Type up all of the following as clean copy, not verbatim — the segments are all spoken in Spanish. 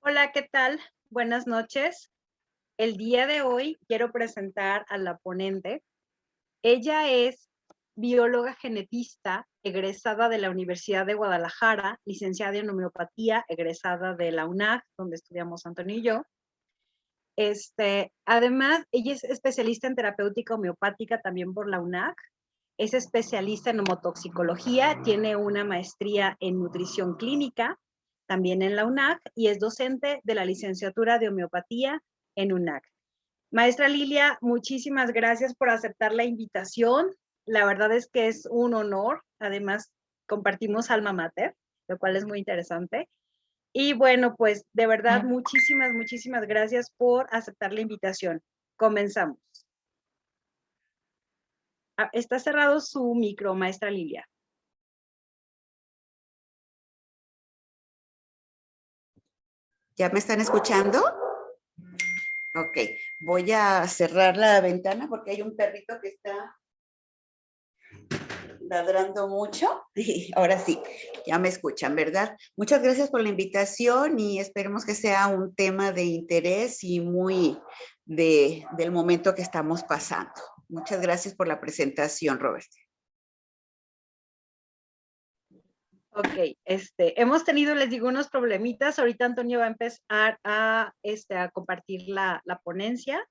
Hola, ¿qué tal? Buenas noches. El día de hoy quiero presentar a la ponente. Ella es bióloga genetista, egresada de la Universidad de Guadalajara, licenciada en homeopatía, egresada de la UNAG, donde estudiamos Antonio y yo. Además, ella es especialista en terapéutica homeopática también por la UNAG. Es especialista en homotoxicología, tiene una maestría en nutrición clínica, también en la UNAG, y es docente de la licenciatura de homeopatía en UNAG. Maestra Lilia, muchísimas gracias por aceptar la invitación. La verdad es que es un honor. Además, compartimos alma mater, lo cual es muy interesante. Y bueno, pues de verdad, muchísimas gracias por aceptar la invitación. Comenzamos. Está cerrado su micro, maestra Lilia. ¿Ya me están escuchando? Ok, voy a cerrar la ventana porque hay un perrito que está ladrando mucho. Y ahora sí, ya me escuchan, ¿verdad? Muchas gracias por la invitación y esperemos que sea un tema de interés y muy del momento que estamos pasando. Muchas gracias por la presentación, Robert. Ok, hemos tenido, les digo, unos problemitas. Ahorita Antonio va a empezar a compartir la ponencia.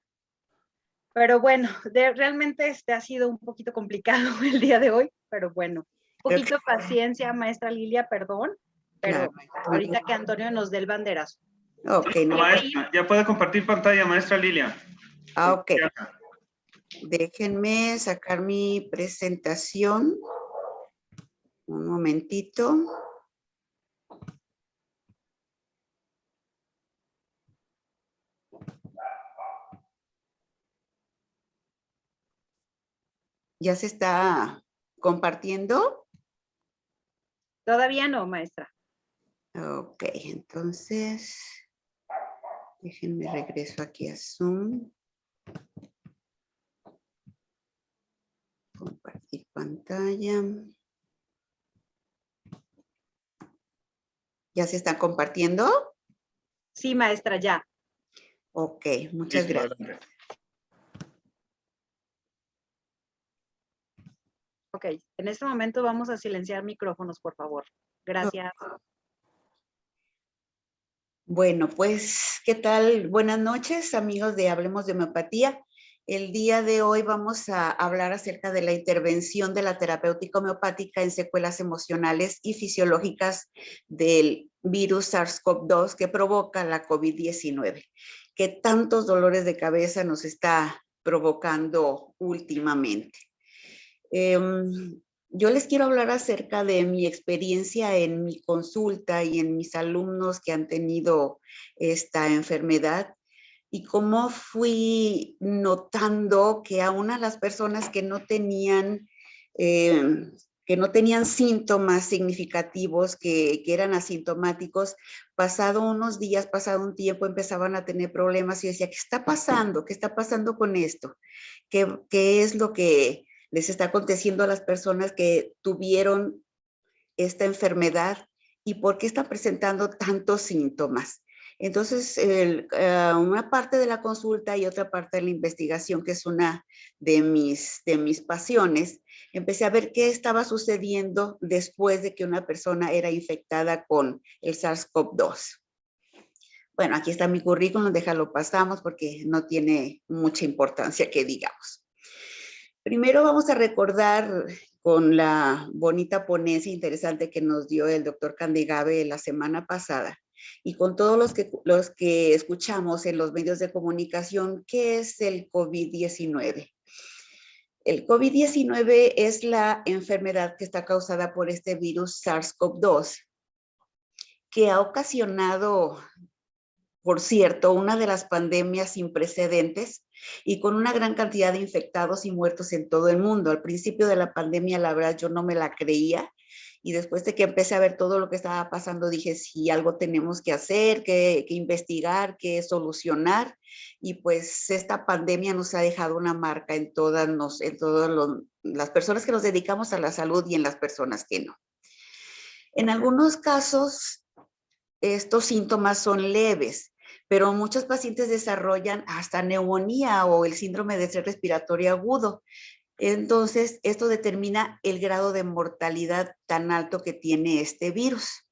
Pero bueno, realmente ha sido un poquito complicado el día de hoy, pero bueno, un poquito de paciencia, maestra Lilia, perdón, pero Claro. ahorita que Antonio nos dé el banderazo. Ok, no. Maestra, ya puede compartir pantalla, maestra Lilia. Ok. Déjenme sacar mi presentación. Un momentito. ¿Ya se está compartiendo? Todavía no, maestra. Ok, entonces, déjenme regreso aquí a Zoom. Compartir pantalla. ¿Ya se está compartiendo? Sí, maestra, ya. Ok, muchas gracias. Ok, en este momento vamos a silenciar micrófonos, por favor. Gracias. Bueno, pues, ¿qué tal? Buenas noches, amigos de Hablemos de Homeopatía. El día de hoy vamos a hablar acerca de la intervención de la terapéutica homeopática en secuelas emocionales y fisiológicas del virus SARS-CoV-2 que provoca la COVID-19, que tantos dolores de cabeza nos está provocando últimamente. Yo les quiero hablar acerca de mi experiencia en mi consulta y en mis alumnos que han tenido esta enfermedad y cómo fui notando que aún a las personas que no tenían síntomas significativos, que eran asintomáticos, pasado unos días, pasado un tiempo, empezaban a tener problemas y decía, ¿qué está pasando? ¿Qué está pasando con esto? ¿Qué es lo que les está aconteciendo a las personas que tuvieron esta enfermedad y por qué están presentando tantos síntomas? Entonces, una parte de la consulta y otra parte de la investigación, que es una de mis pasiones, empecé a ver qué estaba sucediendo después de que una persona era infectada con el SARS-CoV-2. Bueno, aquí está mi currículum, déjalo pasamos porque no tiene mucha importancia que digamos. Primero vamos a recordar con la bonita ponencia interesante que nos dio el doctor Candigave la semana pasada y con todos los que escuchamos en los medios de comunicación, ¿qué es el COVID-19? El COVID-19 es la enfermedad que está causada por este virus SARS-CoV-2 que ha ocasionado, por cierto, una de las pandemias sin precedentes y con una gran cantidad de infectados y muertos en todo el mundo. Al principio de la pandemia, la verdad, yo no me la creía y después de que empecé a ver todo lo que estaba pasando, dije, sí, algo tenemos que hacer, que investigar, que solucionar y pues esta pandemia nos ha dejado una marca en todas las personas que nos dedicamos a la salud y en las personas que no. En algunos casos, estos síntomas son leves, pero muchos pacientes desarrollan hasta neumonía o el síndrome de estrés respiratorio agudo. Entonces, esto determina el grado de mortalidad tan alto que tiene este virus.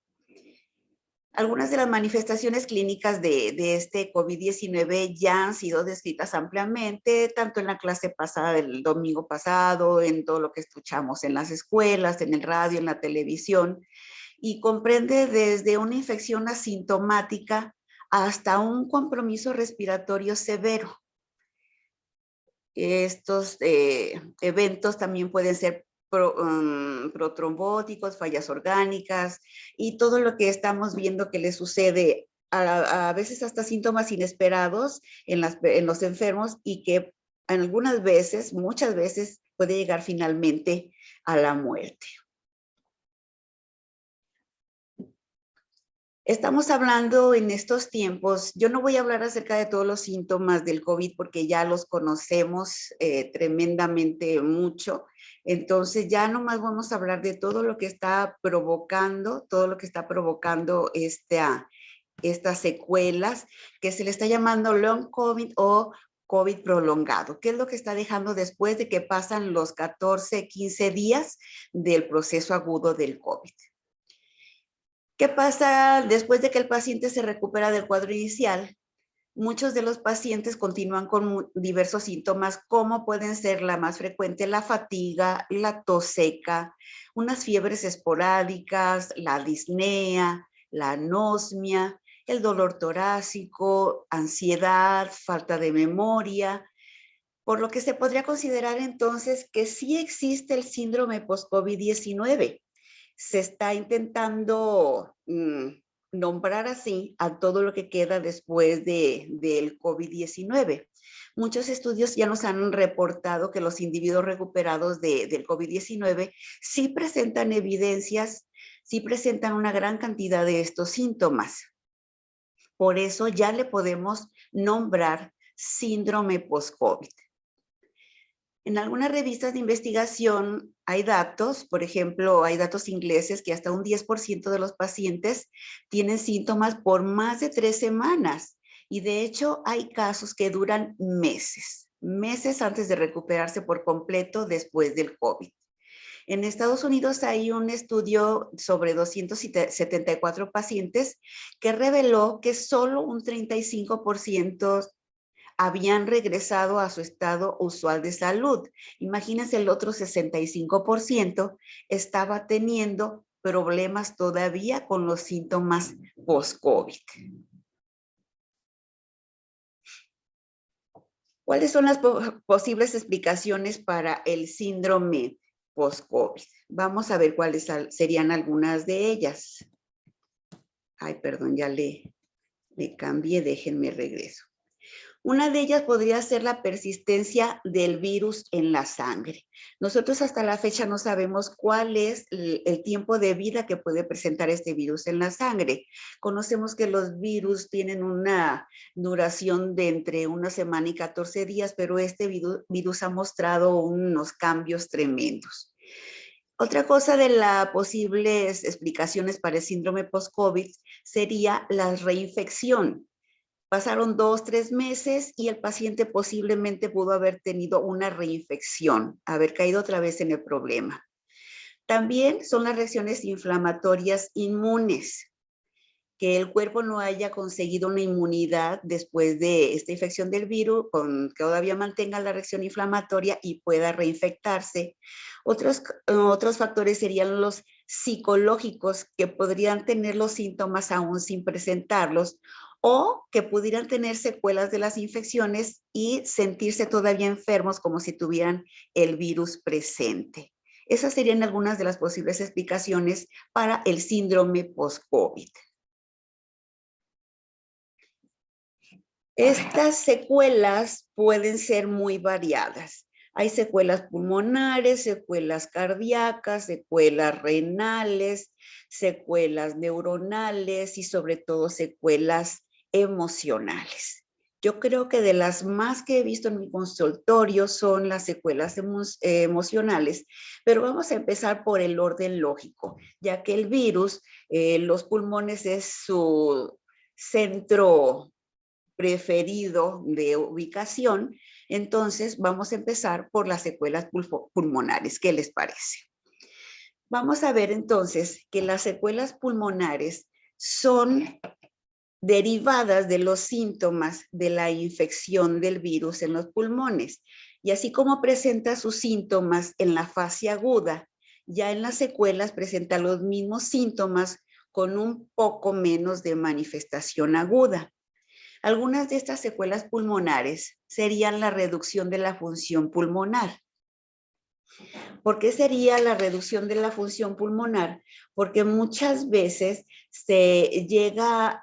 Algunas de las manifestaciones clínicas de este COVID-19 ya han sido descritas ampliamente, tanto en la clase pasada del domingo pasado, en todo lo que escuchamos en las escuelas, en el radio, en la televisión, y comprende desde una infección asintomática hasta un compromiso respiratorio severo. Estos eventos también pueden ser protrombóticos, fallas orgánicas y todo lo que estamos viendo que le sucede a veces hasta síntomas inesperados en los enfermos y que algunas veces, muchas veces, puede llegar finalmente a la muerte. Estamos hablando en estos tiempos, yo no voy a hablar acerca de todos los síntomas del COVID porque ya los conocemos tremendamente mucho. Entonces ya nomás vamos a hablar de todo lo que está provocando, estas secuelas que se le está llamando long COVID o COVID prolongado. ¿Qué es lo que está dejando después de que pasan los 14, 15 días del proceso agudo del COVID? ¿Qué pasa después de que el paciente se recupera del cuadro inicial? Muchos de los pacientes continúan con diversos síntomas, como pueden ser la más frecuente, la fatiga, la tos seca, unas fiebres esporádicas, la disnea, la anosmia, el dolor torácico, ansiedad, falta de memoria, por lo que se podría considerar entonces que sí existe el síndrome post-COVID-19. Se está intentando nombrar así a todo lo que queda después del COVID-19. Muchos estudios ya nos han reportado que los individuos recuperados del COVID-19 sí presentan evidencias, sí presentan una gran cantidad de estos síntomas. Por eso ya le podemos nombrar síndrome post-COVID. En algunas revistas de investigación hay datos, por ejemplo, hay datos ingleses que hasta un 10% de los pacientes tienen síntomas por más de 3 semanas. Y de hecho hay casos que duran meses antes de recuperarse por completo después del COVID. En Estados Unidos hay un estudio sobre 274 pacientes que reveló que solo un 35% habían regresado a su estado usual de salud. Imagínense, el otro 65% estaba teniendo problemas todavía con los síntomas post-COVID. ¿Cuáles son las posibles explicaciones para el síndrome post-COVID? Vamos a ver cuáles serían algunas de ellas. Ay, perdón, ya le cambié, déjenme regreso. Una de ellas podría ser la persistencia del virus en la sangre. Nosotros hasta la fecha no sabemos cuál es el tiempo de vida que puede presentar este virus en la sangre. Conocemos que los virus tienen una duración de entre 1 semana y 14 días, pero este virus ha mostrado unos cambios tremendos. Otra cosa de las posibles explicaciones para el síndrome post-COVID sería la reinfección. Pasaron 2, 3 meses y el paciente posiblemente pudo haber tenido una reinfección, haber caído otra vez en el problema. También son las reacciones inflamatorias inmunes, que el cuerpo no haya conseguido una inmunidad después de esta infección del virus, que todavía mantenga la reacción inflamatoria y pueda reinfectarse. Otros factores serían los psicológicos, que podrían tener los síntomas aún sin presentarlos, o que pudieran tener secuelas de las infecciones y sentirse todavía enfermos como si tuvieran el virus presente. Esas serían algunas de las posibles explicaciones para el síndrome post-COVID. Estas secuelas pueden ser muy variadas. Hay secuelas pulmonares, secuelas cardíacas, secuelas renales, secuelas neuronales y sobre todo secuelas emocionales. Yo creo que de las más que he visto en mi consultorio son las secuelas emocionales, pero vamos a empezar por el orden lógico, ya que el virus, los pulmones es su centro preferido de ubicación. Entonces vamos a empezar por las secuelas pulmonares. ¿Qué les parece? Vamos a ver entonces que las secuelas pulmonares son derivadas de los síntomas de la infección del virus en los pulmones. Y así como presenta sus síntomas en la fase aguda, ya en las secuelas presenta los mismos síntomas con un poco menos de manifestación aguda. Algunas de estas secuelas pulmonares serían la reducción de la función pulmonar. ¿Por qué sería la reducción de la función pulmonar? Porque muchas veces se llega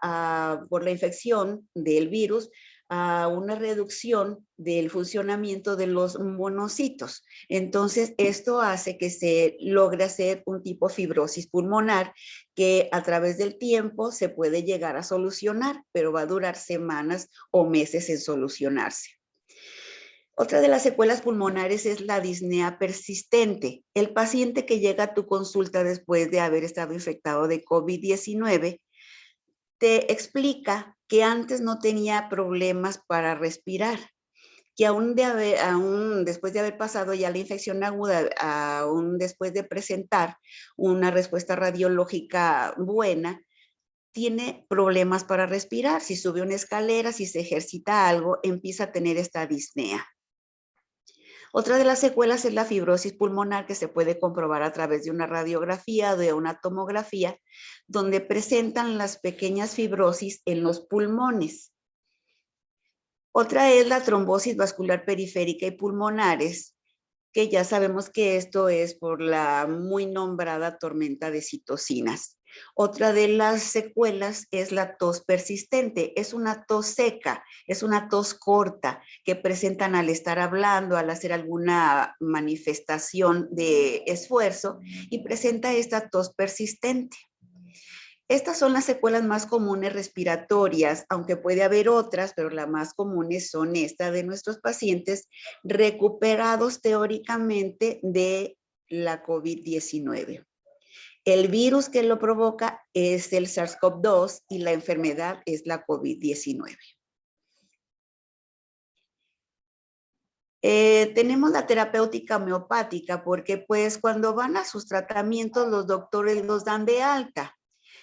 por la infección del virus a una reducción del funcionamiento de los monocitos. Entonces, esto hace que se logre hacer un tipo de fibrosis pulmonar que a través del tiempo se puede llegar a solucionar, pero va a durar semanas o meses en solucionarse. Otra de las secuelas pulmonares es la disnea persistente. El paciente que llega a tu consulta después de haber estado infectado de COVID-19 te explica que antes no tenía problemas para respirar, que aún después de haber pasado ya la infección aguda, aún después de presentar una respuesta radiológica buena, tiene problemas para respirar. Si sube una escalera, si se ejercita algo, empieza a tener esta disnea. Otra de las secuelas es la fibrosis pulmonar, que se puede comprobar a través de una radiografía o de una tomografía, donde presentan las pequeñas fibrosis en los pulmones. Otra es la trombosis vascular periférica y pulmonares, que ya sabemos que esto es por la muy nombrada tormenta de citocinas. Otra de las secuelas es la tos persistente. Es una tos seca, es una tos corta que presentan al estar hablando, al hacer alguna manifestación de esfuerzo, y presenta esta tos persistente. Estas son las secuelas más comunes respiratorias, aunque puede haber otras, pero las más comunes son estas de nuestros pacientes recuperados teóricamente de la COVID-19. El virus que lo provoca es el SARS-CoV-2 y la enfermedad es la COVID-19. Tenemos la terapéutica homeopática porque pues cuando van a sus tratamientos los doctores los dan de alta.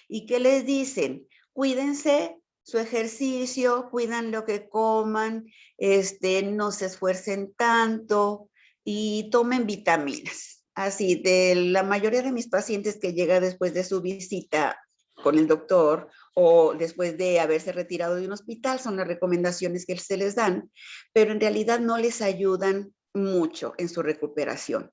¿Y qué les dicen? Cuídense su ejercicio, cuidan lo que coman, no se esfuercen tanto y tomen vitaminas. Así, de la mayoría de mis pacientes que llega después de su visita con el doctor o después de haberse retirado de un hospital, son las recomendaciones que se les dan, pero en realidad no les ayudan mucho en su recuperación.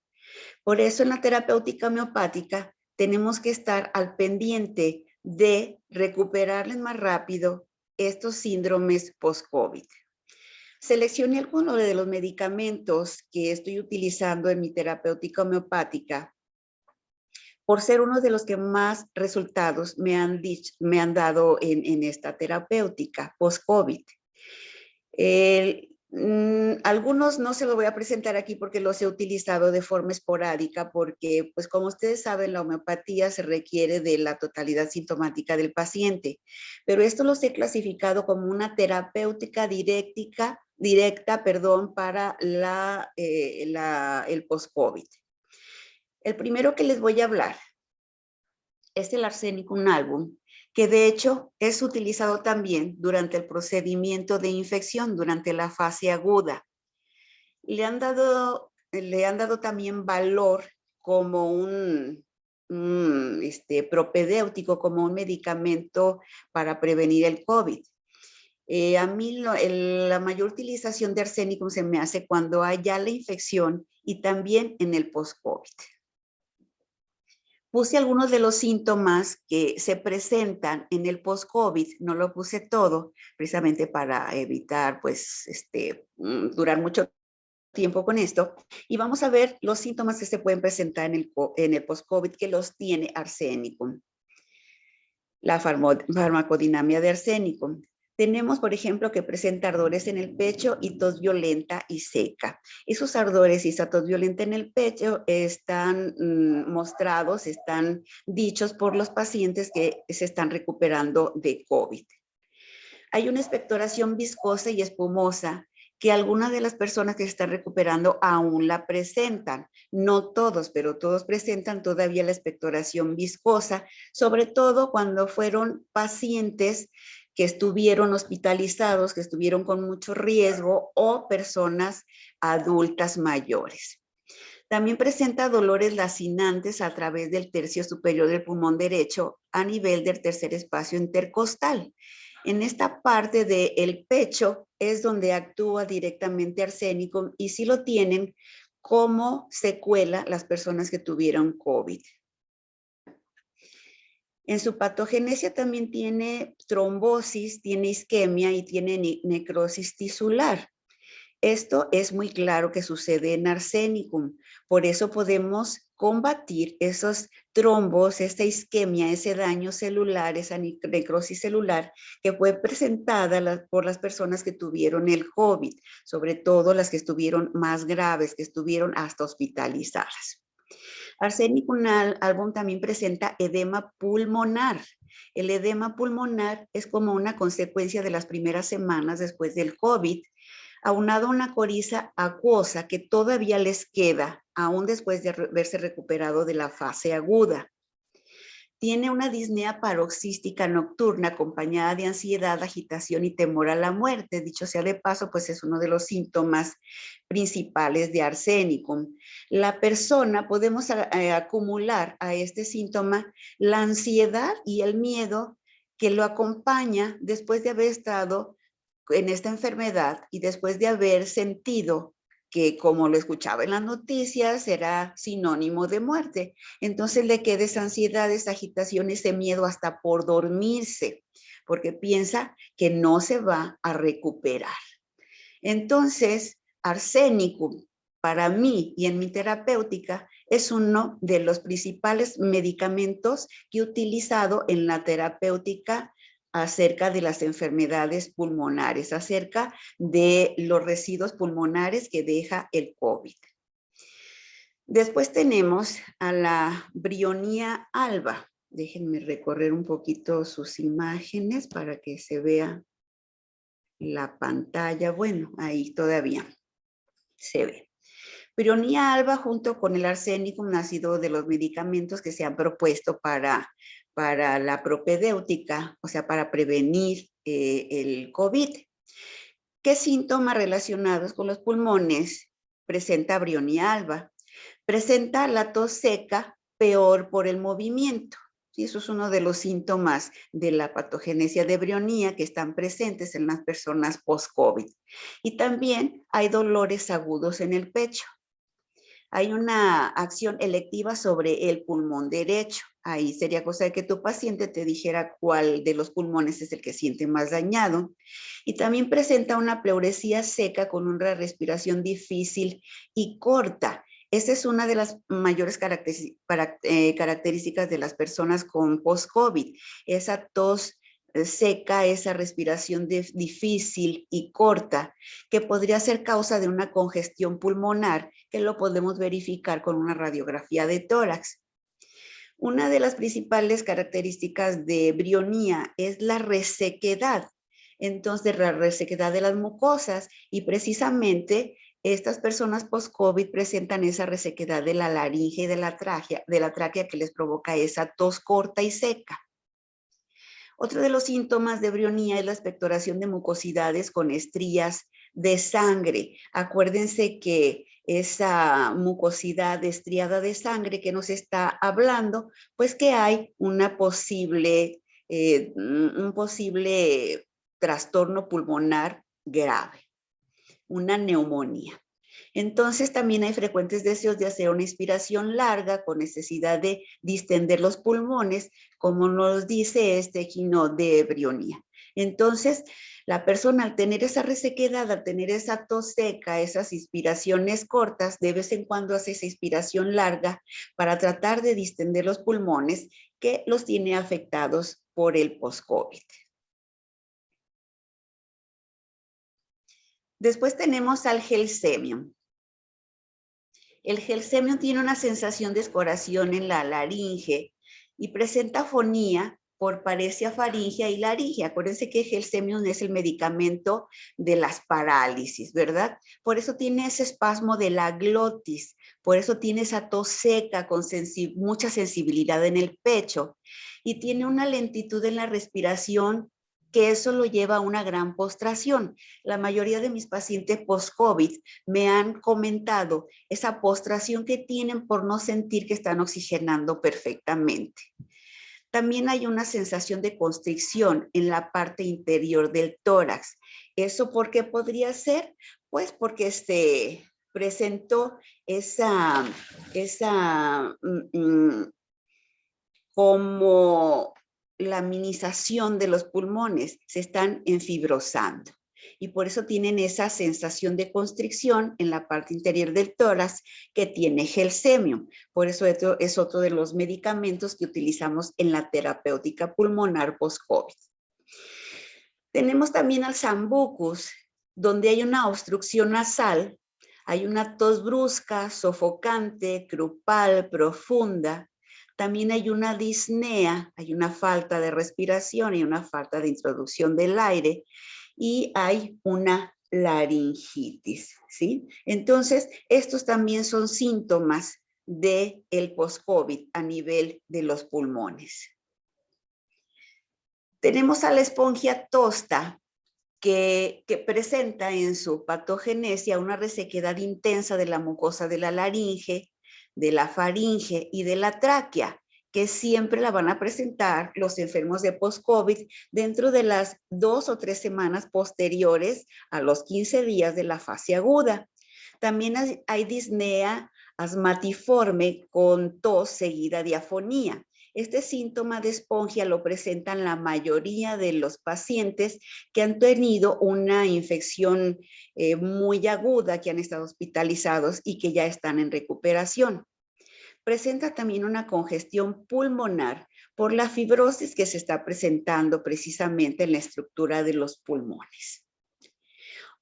Por eso en la terapéutica homeopática tenemos que estar al pendiente de recuperarles más rápido estos síndromes post-COVID. Seleccioné algunos de los medicamentos que estoy utilizando en mi terapéutica homeopática por ser uno de los que más resultados me han dado en esta terapéutica post-COVID. Algunos no se los voy a presentar aquí porque los he utilizado de forma esporádica porque, pues como ustedes saben, la homeopatía se requiere de la totalidad sintomática del paciente, pero esto los he clasificado como una terapéutica directa, para el post-COVID. El primero que les voy a hablar es el Arsenicum album, que de hecho es utilizado también durante el procedimiento de infección, durante la fase aguda. Le han dado también valor como un propedéutico, como un medicamento para prevenir el COVID. A mí la mayor utilización de arsénicum se me hace cuando hay ya la infección y también en el post-COVID. Puse algunos de los síntomas que se presentan en el post-COVID, no lo puse todo, precisamente para evitar, pues, durar mucho tiempo con esto. Y vamos a ver los síntomas que se pueden presentar en el post-COVID que los tiene arsénicum. La farmacodinamia de arsénicum. Tenemos, por ejemplo, que presenta ardores en el pecho y tos violenta y seca. Esos ardores y esa tos violenta en el pecho están mostrados, están dichos por los pacientes que se están recuperando de COVID. Hay una expectoración viscosa y espumosa que algunas de las personas que se están recuperando aún la presentan. No todos, pero todos presentan todavía la expectoración viscosa, sobre todo cuando fueron pacientes que estuvieron hospitalizados, que estuvieron con mucho riesgo o personas adultas mayores. También presenta dolores lacinantes a través del tercio superior del pulmón derecho a nivel del tercer espacio intercostal. En esta parte del pecho es donde actúa directamente arsénico y si lo tienen como secuela las personas que tuvieron COVID. En su patogenesia también tiene trombosis, tiene isquemia y tiene necrosis tisular. Esto es muy claro que sucede en arsénicum, por eso podemos combatir esos trombos, esta isquemia, ese daño celular, esa necrosis celular que fue presentada por las personas que tuvieron el COVID, sobre todo las que estuvieron más graves, que estuvieron hasta hospitalizadas. Arsénicum album también presenta edema pulmonar. El edema pulmonar es como una consecuencia de las primeras semanas después del COVID, aunado a una coriza acuosa que todavía les queda, aún después de haberse recuperado de la fase aguda. Tiene una disnea paroxística nocturna acompañada de ansiedad, agitación y temor a la muerte. Dicho sea de paso, pues es uno de los síntomas principales de arsénicum. La persona, podemos acumular a este síntoma la ansiedad y el miedo que lo acompaña después de haber estado en esta enfermedad y después de haber sentido que, como lo escuchaba en las noticias, era sinónimo de muerte. Entonces le queda esa ansiedad, esa agitación, ese miedo hasta por dormirse, porque piensa que no se va a recuperar. Entonces, arsénicum, para mí y en mi terapéutica, es uno de los principales medicamentos que he utilizado en la terapéutica acerca de las enfermedades pulmonares, acerca de los residuos pulmonares que deja el COVID. Después tenemos a la Brionía alba. Déjenme recorrer un poquito sus imágenes para que se vea la pantalla. Bueno, ahí todavía se ve. Brionía alba junto con el arsénico ha sido de los medicamentos que se han propuesto para la propedéutica, o sea, para prevenir el COVID. ¿Qué síntomas relacionados con los pulmones presenta Brionía alba? Presenta la tos seca, peor por el movimiento. Y eso es uno de los síntomas de la patogenesia de brionía que están presentes en las personas post-COVID. Y también hay dolores agudos en el pecho. Hay una acción electiva sobre el pulmón derecho. Ahí sería cosa de que tu paciente te dijera cuál de los pulmones es el que siente más dañado. Y también presenta una pleuresía seca con una respiración difícil y corta. Esa es una de las mayores características de las personas con post-COVID. Esa tos seca, esa respiración difícil y corta, que podría ser causa de una congestión pulmonar, que lo podemos verificar con una radiografía de tórax. Una de las principales características de brionía es la resequedad. Entonces, la resequedad de las mucosas y precisamente estas personas post-COVID presentan esa resequedad de la laringe y de la tráquea que les provoca esa tos corta y seca. Otro de los síntomas de brionía es la expectoración de mucosidades con estrías de sangre. Acuérdense que esa mucosidad estriada de sangre que nos está hablando, pues que hay un posible trastorno pulmonar grave, una neumonía. Entonces también hay frecuentes deseos de hacer una inspiración larga con necesidad de distender los pulmones, como nos dice este quino de brionía. Entonces, la persona al tener esa resequedad, al tener esa tos seca, esas inspiraciones cortas, de vez en cuando hace esa inspiración larga para tratar de distender los pulmones que los tiene afectados por el post-COVID. Después tenemos al Gelsemium. El Gelsemium tiene una sensación de escoración en la laringe y presenta afonía por paresia faríngea y laringe. Acuérdense que el Gelsemium es el medicamento de las parálisis, ¿verdad? Por eso tiene ese espasmo de la glotis, por eso tiene esa tos seca con mucha sensibilidad en el pecho y tiene una lentitud en la respiración que eso lo lleva a una gran postración. La mayoría de mis pacientes post-COVID me han comentado esa postración que tienen por no sentir que están oxigenando perfectamente. También hay una sensación de constricción en la parte interior del tórax. ¿Eso por qué podría ser? Pues porque presentó como laminización de los pulmones, se están enfibrosando. Y por eso tienen esa sensación de constricción en la parte interior del tórax que tiene Gelsemium. Por eso esto es otro de los medicamentos que utilizamos en la terapéutica pulmonar post-COVID. Tenemos también al Sambucus, donde hay una obstrucción nasal, hay una tos brusca, sofocante, grupal, profunda. También hay una disnea, hay una falta de respiración y una falta de introducción del aire y hay una laringitis, ¿sí? Entonces, estos también son síntomas del post-COVID a nivel de los pulmones. Tenemos a la espongia tosta, que presenta en su patogenesia una resequedad intensa de la mucosa de la laringe, de la faringe y de la tráquea, que siempre la van a presentar los enfermos de post-COVID dentro de las 2 o 3 semanas posteriores a los 15 días de la fase aguda. También hay disnea asmatiforme con tos seguida de afonía. Este síntoma de espongia lo presentan la mayoría de los pacientes que han tenido una infección muy aguda, que han estado hospitalizados y que ya están en recuperación. Presenta también una congestión pulmonar por la fibrosis que se está presentando precisamente en la estructura de los pulmones.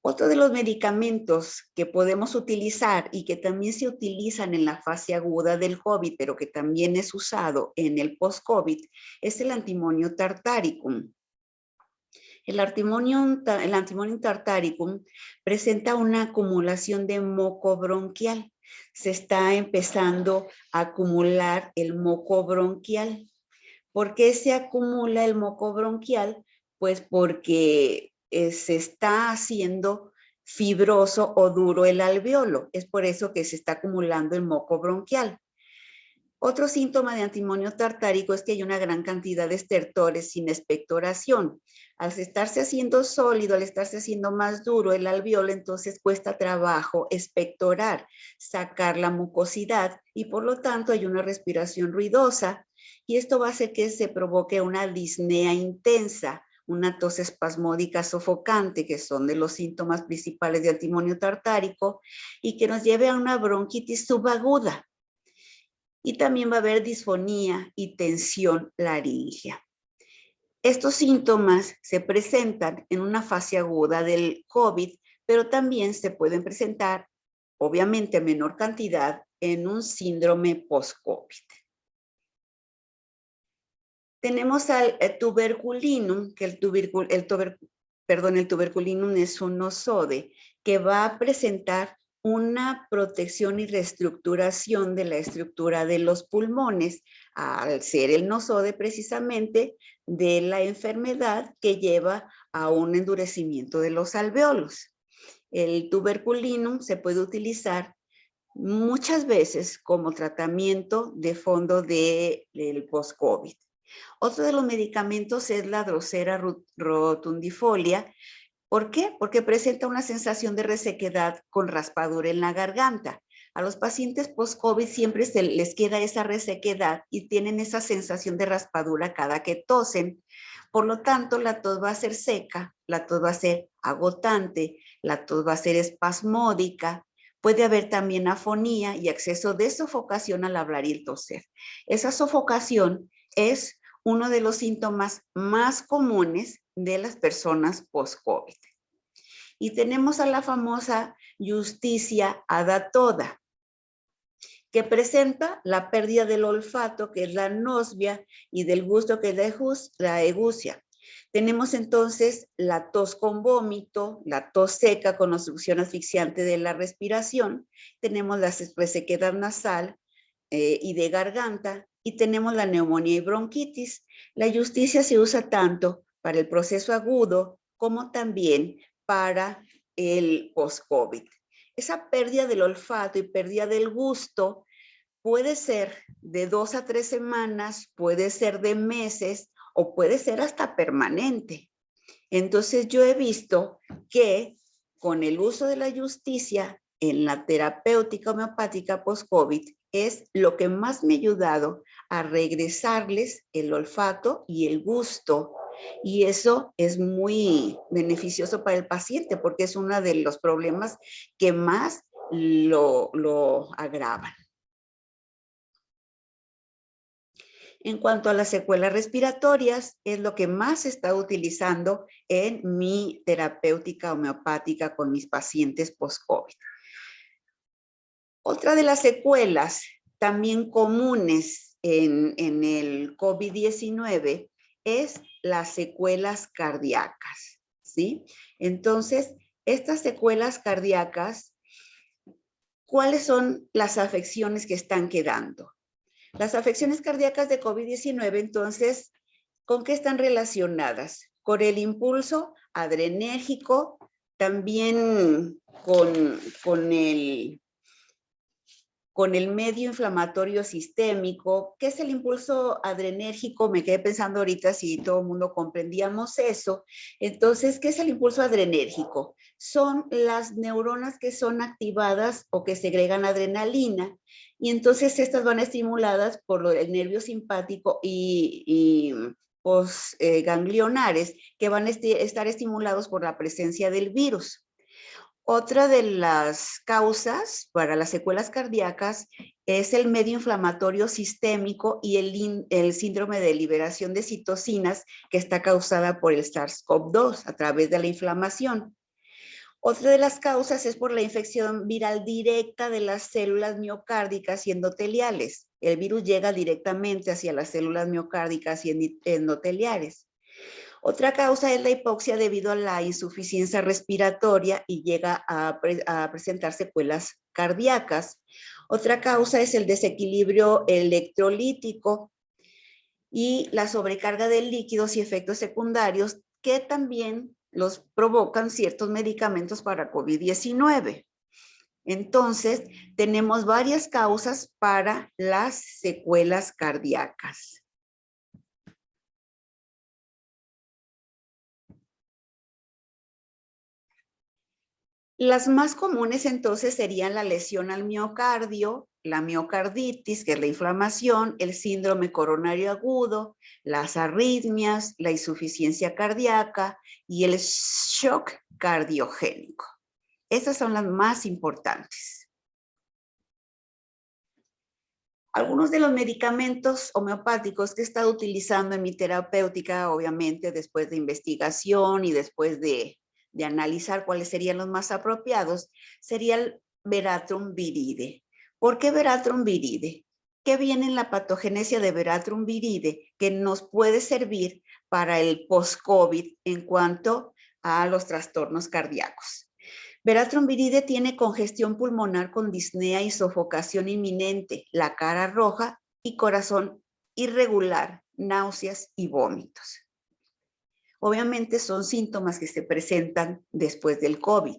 Otro de los medicamentos que podemos utilizar y que también se utilizan en la fase aguda del COVID, pero que también es usado en el post-COVID, es el antimonio tartaricum. El antimonio tartaricum presenta una acumulación de moco bronquial. Se está empezando a acumular el moco bronquial. ¿Por qué se acumula el moco bronquial? Pues porque se está haciendo fibroso o duro el alveolo. Es por eso que se está acumulando el moco bronquial. Otro síntoma de antimonio tartárico es que hay una gran cantidad de estertores sin expectoración. Al estarse haciendo sólido, al estarse haciendo más duro el alveolo, entonces cuesta trabajo expectorar, sacar la mucosidad y por lo tanto hay una respiración ruidosa y esto va a hacer que se provoque una disnea intensa, una tos espasmódica sofocante, que son de los síntomas principales de antimonio tartárico y que nos lleve a una bronquitis subaguda. Y también va a haber disfonía y tensión laríngea. Estos síntomas se presentan en una fase aguda del COVID, pero también se pueden presentar, obviamente en menor cantidad, en un síndrome post-COVID. Tenemos al tuberculinum, que el tuberculinum es un nosode que va a presentar una protección y reestructuración de la estructura de los pulmones, al ser el nosode precisamente de la enfermedad que lleva a un endurecimiento de los alveolos. El tuberculinum se puede utilizar muchas veces como tratamiento de fondo del post-COVID. Otro de los medicamentos es la Drosera rotundifolia. ¿Por qué? Porque presenta una sensación de resequedad con raspadura en la garganta. A los pacientes post-COVID siempre se les queda esa resequedad y tienen esa sensación de raspadura cada que tosen. Por lo tanto, la tos va a ser seca, la tos va a ser agotante, la tos va a ser espasmódica. Puede haber también afonía y exceso de sofocación al hablar y el toser. Esa sofocación es uno de los síntomas más comunes de las personas post-COVID. Y tenemos a la famosa Justicia adatoda, que presenta la pérdida del olfato, que es la anosmia, y del gusto, que es la egusia. Tenemos entonces la tos con vómito, la tos seca con obstrucción asfixiante de la respiración, tenemos la resequedad nasal y de garganta, y tenemos la neumonía y bronquitis. La Justicia se usa tanto para el proceso agudo como también para el post-COVID. Esa pérdida del olfato y pérdida del gusto puede ser de 2 a 3 semanas, puede ser de meses o puede ser hasta permanente. Entonces yo he visto que con el uso de la Justicia en la terapéutica homeopática post-COVID es lo que más me ha ayudado a regresarles el olfato y el gusto. Y eso es muy beneficioso para el paciente porque es uno de los problemas que más lo agravan. En cuanto a las secuelas respiratorias, es lo que más se está utilizando en mi terapéutica homeopática con mis pacientes post-COVID. Otra de las secuelas también comunes en el COVID-19 es las secuelas cardíacas, ¿sí? Entonces, estas secuelas cardíacas, ¿cuáles son las afecciones que están quedando? Las afecciones cardíacas de COVID-19, entonces, ¿con qué están relacionadas? Con el impulso adrenérgico, también con el medio inflamatorio sistémico. ¿Qué es el impulso adrenérgico? Me quedé pensando ahorita si todo el mundo comprendíamos eso. Entonces, ¿qué es el impulso adrenérgico? Son las neuronas que son activadas o que segregan adrenalina, y entonces estas van estimuladas por el nervio simpático y ganglionares, que van a estar estimulados por la presencia del virus. Otra de las causas para las secuelas cardíacas es el medio inflamatorio sistémico y el síndrome de liberación de citocinas, que está causada por el SARS-CoV-2 a través de la inflamación. Otra de las causas es por la infección viral directa de las células miocárdicas y endoteliales. El virus llega directamente hacia las células miocárdicas y endoteliales. Otra causa es la hipoxia debido a la insuficiencia respiratoria y llega a presentar secuelas cardíacas. Otra causa es el desequilibrio electrolítico y la sobrecarga de líquidos y efectos secundarios que también los provocan ciertos medicamentos para COVID-19. Entonces, tenemos varias causas para las secuelas cardíacas. Las más comunes entonces serían la lesión al miocardio, la miocarditis, que es la inflamación, el síndrome coronario agudo, las arritmias, la insuficiencia cardíaca y el shock cardiogénico. Estas son las más importantes. Algunos de los medicamentos homeopáticos que he estado utilizando en mi terapéutica, obviamente después de investigación y después de analizar cuáles serían los más apropiados, sería el Veratrum viride. ¿Por qué Veratrum viride? ¿Qué viene en la patogenesia de Veratrum viride que nos puede servir para el post-COVID en cuanto a los trastornos cardíacos? Veratrum viride tiene congestión pulmonar con disnea y sofocación inminente, la cara roja y corazón irregular, náuseas y vómitos. Obviamente son síntomas que se presentan después del COVID.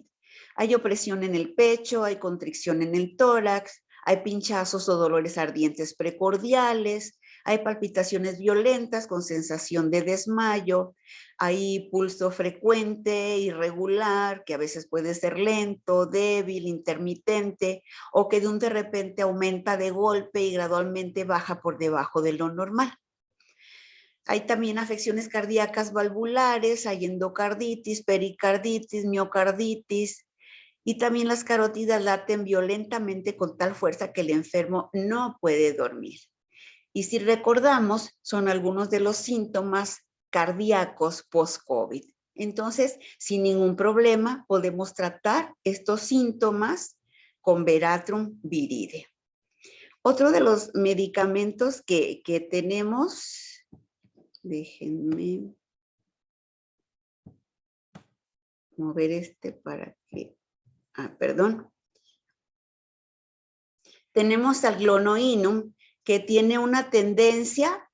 Hay opresión en el pecho, hay constricción en el tórax, hay pinchazos o dolores ardientes precordiales, hay palpitaciones violentas con sensación de desmayo, hay pulso frecuente, irregular, que a veces puede ser lento, débil, intermitente, o que de repente aumenta de golpe y gradualmente baja por debajo de lo normal. Hay también afecciones cardíacas valvulares, hay endocarditis, pericarditis, miocarditis, y también las carótidas laten violentamente con tal fuerza que el enfermo no puede dormir. Y si recordamos, son algunos de los síntomas cardíacos post-COVID. Entonces, sin ningún problema, podemos tratar estos síntomas con Veratrum Viride. Otro de los medicamentos que tenemos, déjenme mover para que, perdón. Tenemos al Glonoinum, que tiene una tendencia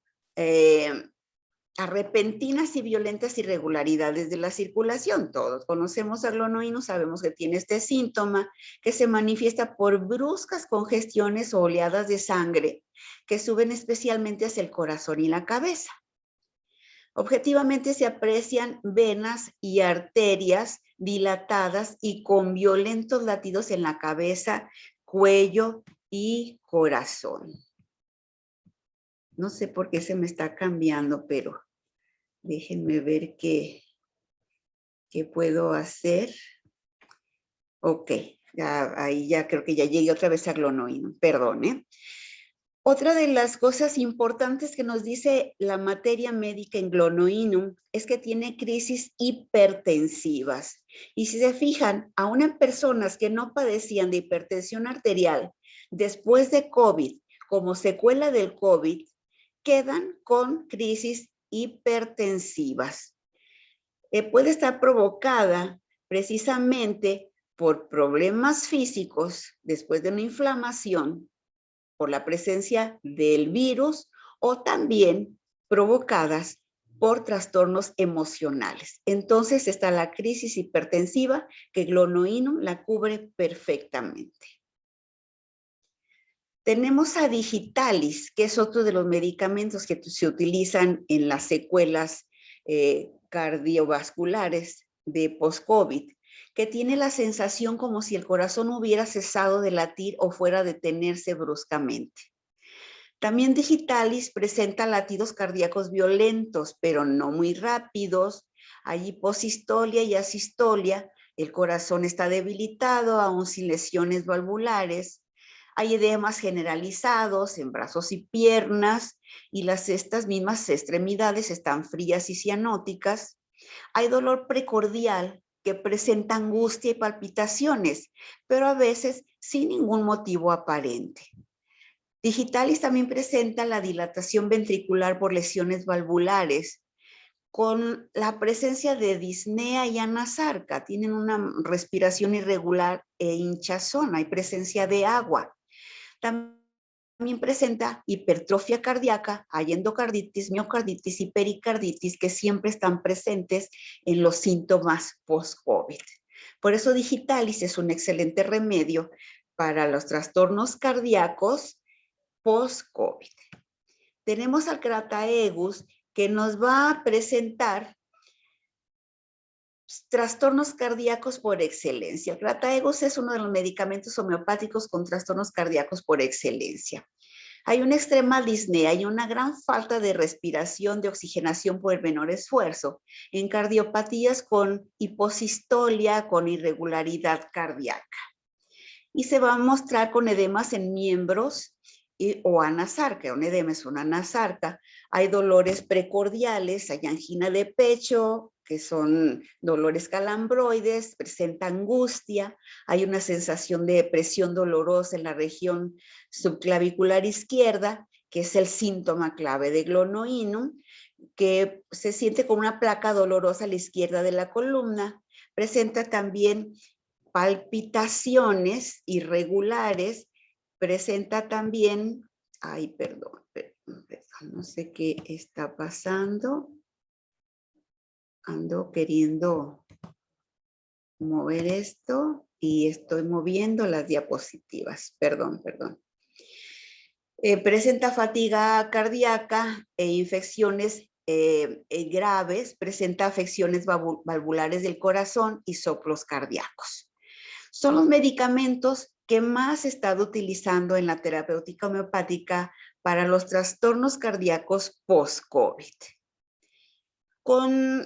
a repentinas y violentas irregularidades de la circulación. Todos conocemos al Glonoinum, sabemos que tiene este síntoma que se manifiesta por bruscas congestiones o oleadas de sangre que suben especialmente hacia el corazón y la cabeza. Objetivamente se aprecian venas y arterias dilatadas y con violentos latidos en la cabeza, cuello y corazón. No sé por qué se me está cambiando, pero déjenme ver qué puedo hacer. Ok, ahí ya creo que ya llegué otra vez a Glonoinum, perdón, ¿eh? Otra de las cosas importantes que nos dice la materia médica en Glonoinum es que tiene crisis hipertensivas. Y si se fijan, aún en personas que no padecían de hipertensión arterial después de COVID, como secuela del COVID, quedan con crisis hipertensivas. Puede estar provocada precisamente por problemas físicos después de una inflamación, por la presencia del virus o también provocadas por trastornos emocionales. Entonces está la crisis hipertensiva que Glonoinum la cubre perfectamente. Tenemos a Digitalis, que es otro de los medicamentos que se utilizan en las secuelas cardiovasculares de post-COVID, que tiene la sensación como si el corazón hubiera cesado de latir o fuera a detenerse bruscamente. También Digitalis presenta latidos cardíacos violentos, pero no muy rápidos. Hay hiposistolia y asistolia. El corazón está debilitado, aún sin lesiones valvulares. Hay edemas generalizados en brazos y piernas, y estas mismas extremidades están frías y cianóticas. Hay dolor precordial que presenta angustia y palpitaciones, pero a veces sin ningún motivo aparente. Digitalis también presenta la dilatación ventricular por lesiones valvulares, con la presencia de disnea y anasarca. Tienen una respiración irregular e hinchazón, hay presencia de agua. También presenta hipertrofia cardíaca, hay endocarditis, miocarditis y pericarditis que siempre están presentes en los síntomas post-COVID. Por eso Digitalis es un excelente remedio para los trastornos cardíacos post-COVID. Tenemos al Crataegus, que nos va a presentar trastornos cardíacos por excelencia. El Crataegus es uno de los medicamentos homeopáticos con trastornos cardíacos por excelencia. Hay una extrema disnea y una gran falta de respiración, de oxigenación por el menor esfuerzo en cardiopatías con hiposistolia, con irregularidad cardíaca. Y se va a mostrar con edemas en miembros o anasarca. Un edema es una anasarca. Hay dolores precordiales, hay angina de pecho, que son dolores calambroides, presenta angustia, hay una sensación de presión dolorosa en la región subclavicular izquierda, que es el síntoma clave de Glonoinum, que se siente como una placa dolorosa a la izquierda de la columna. Presenta también palpitaciones irregulares, presenta también, perdón, no sé qué está pasando. Ando queriendo mover esto y estoy moviendo las diapositivas. Perdón. Presenta fatiga cardíaca e infecciones graves, presenta afecciones valvulares del corazón y soplos cardíacos. Son los medicamentos que más he estado utilizando en la terapéutica homeopática para los trastornos cardíacos post-COVID.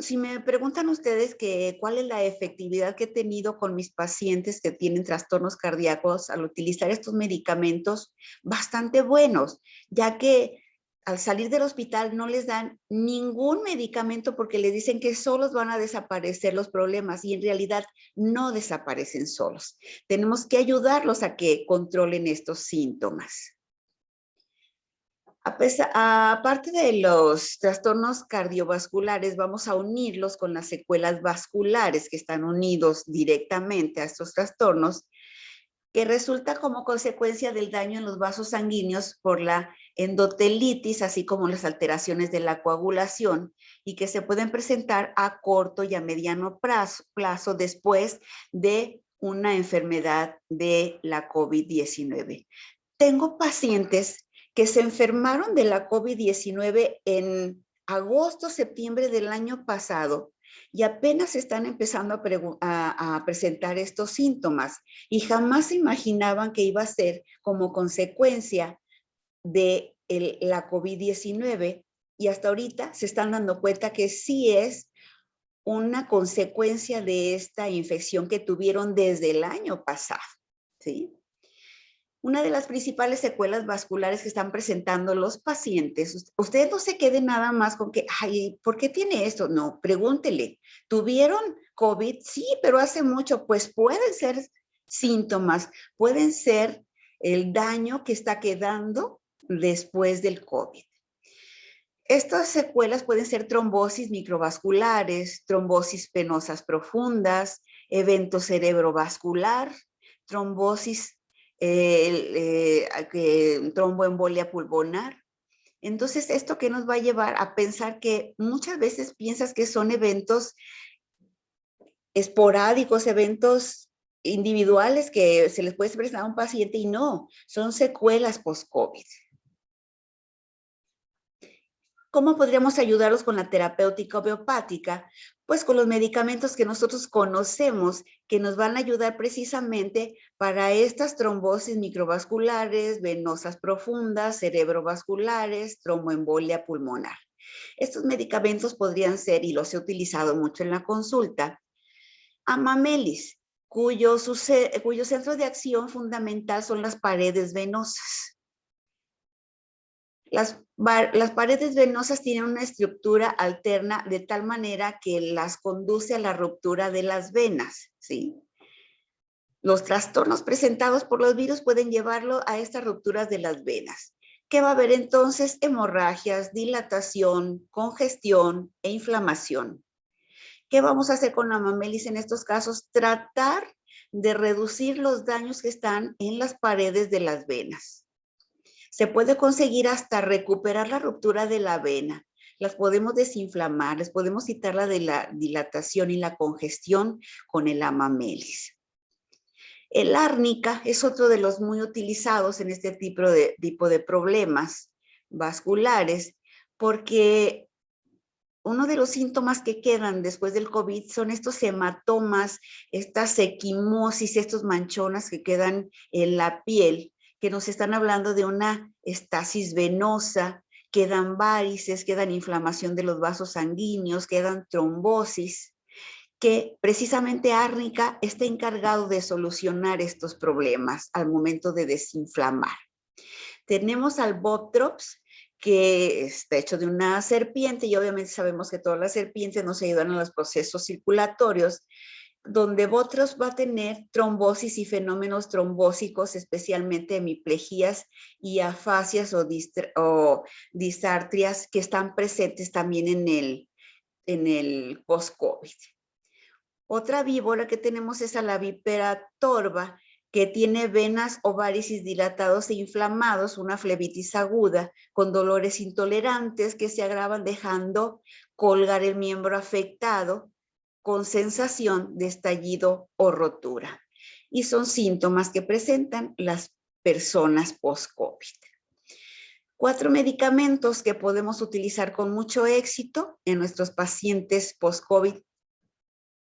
Si me preguntan ustedes cuál es la efectividad que he tenido con mis pacientes que tienen trastornos cardíacos al utilizar estos medicamentos, bastante buenos, ya que al salir del hospital no les dan ningún medicamento porque les dicen que solos van a desaparecer los problemas y en realidad no desaparecen solos. Tenemos que ayudarlos a que controlen estos síntomas. Aparte de los trastornos cardiovasculares, vamos a unirlos con las secuelas vasculares que están unidos directamente a estos trastornos, que resulta como consecuencia del daño en los vasos sanguíneos por la endotelitis, así como las alteraciones de la coagulación, y que se pueden presentar a corto y a mediano plazo después de una enfermedad de la COVID-19. Tengo pacientes que se enfermaron de la COVID-19 en agosto, septiembre del año pasado y apenas están empezando a presentar estos síntomas y jamás se imaginaban que iba a ser como consecuencia de la COVID-19 y hasta ahorita se están dando cuenta que sí es una consecuencia de esta infección que tuvieron desde el año pasado, ¿sí? Una de las principales secuelas vasculares que están presentando los pacientes, ustedes no se queden nada más con que, ay, ¿por qué tiene esto? No, pregúntele, ¿tuvieron COVID? Sí, pero hace mucho, pues pueden ser síntomas, pueden ser el daño que está quedando después del COVID. Estas secuelas pueden ser trombosis microvasculares, trombosis venosas profundas, evento cerebrovascular, trombosis tromboembolia pulmonar. Entonces, ¿esto qué nos va a llevar a pensar que muchas veces piensas que son eventos esporádicos, eventos individuales que se les puede presentar a un paciente y no, son secuelas post-COVID. ¿Cómo podríamos ayudarlos con la terapéutica homeopática? Pues con los medicamentos que nosotros conocemos que nos van a ayudar precisamente para estas trombosis microvasculares, venosas profundas, cerebrovasculares, tromboembolia pulmonar. Estos medicamentos podrían ser, y los he utilizado mucho en la consulta, Amamelis, cuyo centro de acción fundamental son las paredes venosas. Las paredes venosas tienen una estructura alterna de tal manera que las conduce a la ruptura de las venas, ¿sí? Los trastornos presentados por los virus pueden llevarlo a estas rupturas de las venas. ¿Qué va a haber entonces? Hemorragias, dilatación, congestión e inflamación. ¿Qué vamos a hacer con Amamelis en estos casos? Tratar de reducir los daños que están en las paredes de las venas. Se puede conseguir hasta recuperar la ruptura de la vena. Las podemos desinflamar, les podemos quitar la de la dilatación y la congestión con el Amamelis. El árnica es otro de los muy utilizados en este tipo de problemas vasculares, porque uno de los síntomas que quedan después del COVID son estos hematomas, estas equimosis, estos manchonas que quedan en la piel, que nos están hablando de una estasis venosa, quedan varices, quedan inflamación de los vasos sanguíneos, quedan trombosis, que precisamente árnica está encargado de solucionar estos problemas al momento de desinflamar. Tenemos al Botrops, que está hecho de una serpiente y obviamente sabemos que todas las serpientes nos ayudan a los procesos circulatorios, donde Botrops va a tener trombosis y fenómenos trombósicos, especialmente hemiplejías y afasias o disartrias que están presentes también en el post-COVID. Otra víbora que tenemos es a la vípera torva, que tiene venas o varices dilatados e inflamados, una flebitis aguda, con dolores intolerantes que se agravan dejando colgar el miembro afectado con sensación de estallido o rotura. Y son síntomas que presentan las personas post-COVID. 4 medicamentos que podemos utilizar con mucho éxito en nuestros pacientes post-COVID.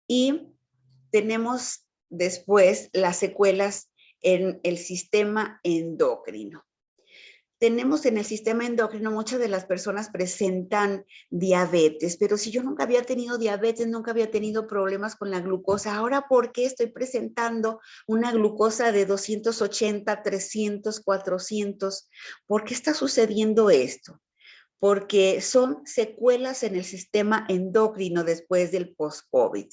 Y tenemos después las secuelas en el sistema endocrino. Tenemos en el sistema endocrino, muchas de las personas presentan diabetes, pero si yo nunca había tenido diabetes, nunca había tenido problemas con la glucosa, ahora ¿por qué estoy presentando una glucosa de 280, 300, 400? ¿Por qué está sucediendo esto? porque son secuelas en el sistema endocrino después del post-COVID.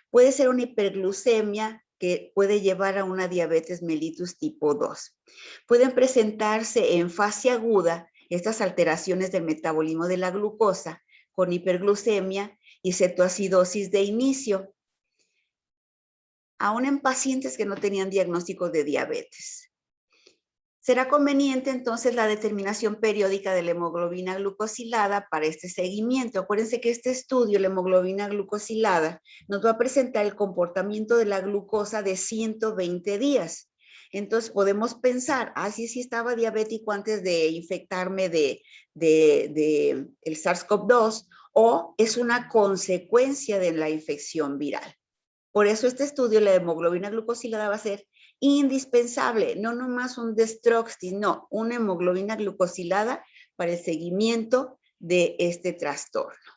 Puede ser una hiperglucemia que puede llevar a una diabetes mellitus tipo 2. Pueden presentarse en fase aguda estas alteraciones del metabolismo de la glucosa con hiperglucemia y cetoacidosis de inicio, aún en pacientes que no tenían diagnóstico de diabetes. Será conveniente entonces la determinación periódica de la hemoglobina glucosilada para este seguimiento. Acuérdense que este estudio, la hemoglobina glucosilada, nos va a presentar el comportamiento de la glucosa de 120 días. Entonces podemos pensar, sí estaba diabético antes de infectarme de el SARS-CoV-2 o es una consecuencia de la infección viral. Por eso este estudio, la hemoglobina glucosilada, va a ser indispensable, no nomás un dextroxis, no, una hemoglobina glucosilada para el seguimiento de este trastorno.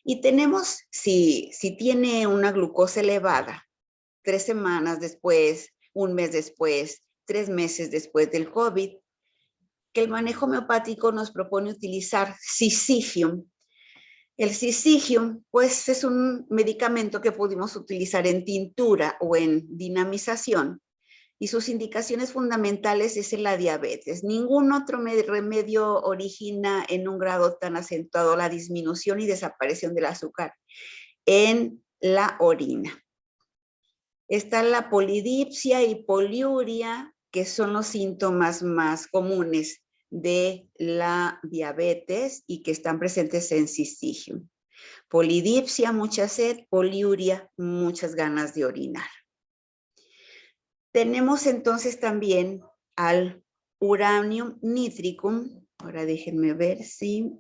Y tenemos, si tiene una glucosa elevada, 3 semanas después, 1 mes después, 3 meses después del COVID, que el manejo homeopático nos propone utilizar Syzygium. El Syzygium, pues, es un medicamento que pudimos utilizar en tintura o en dinamización y sus indicaciones fundamentales es en la diabetes. Ningún otro remedio origina en un grado tan acentuado la disminución y desaparición del azúcar en la orina. Está la polidipsia y poliuria, que son los síntomas más comunes de la diabetes y que están presentes en Syzygium. Polidipsia, mucha sed; poliuria, muchas ganas de orinar. Tenemos entonces también al uranium nitricum. Ahora déjenme ver si...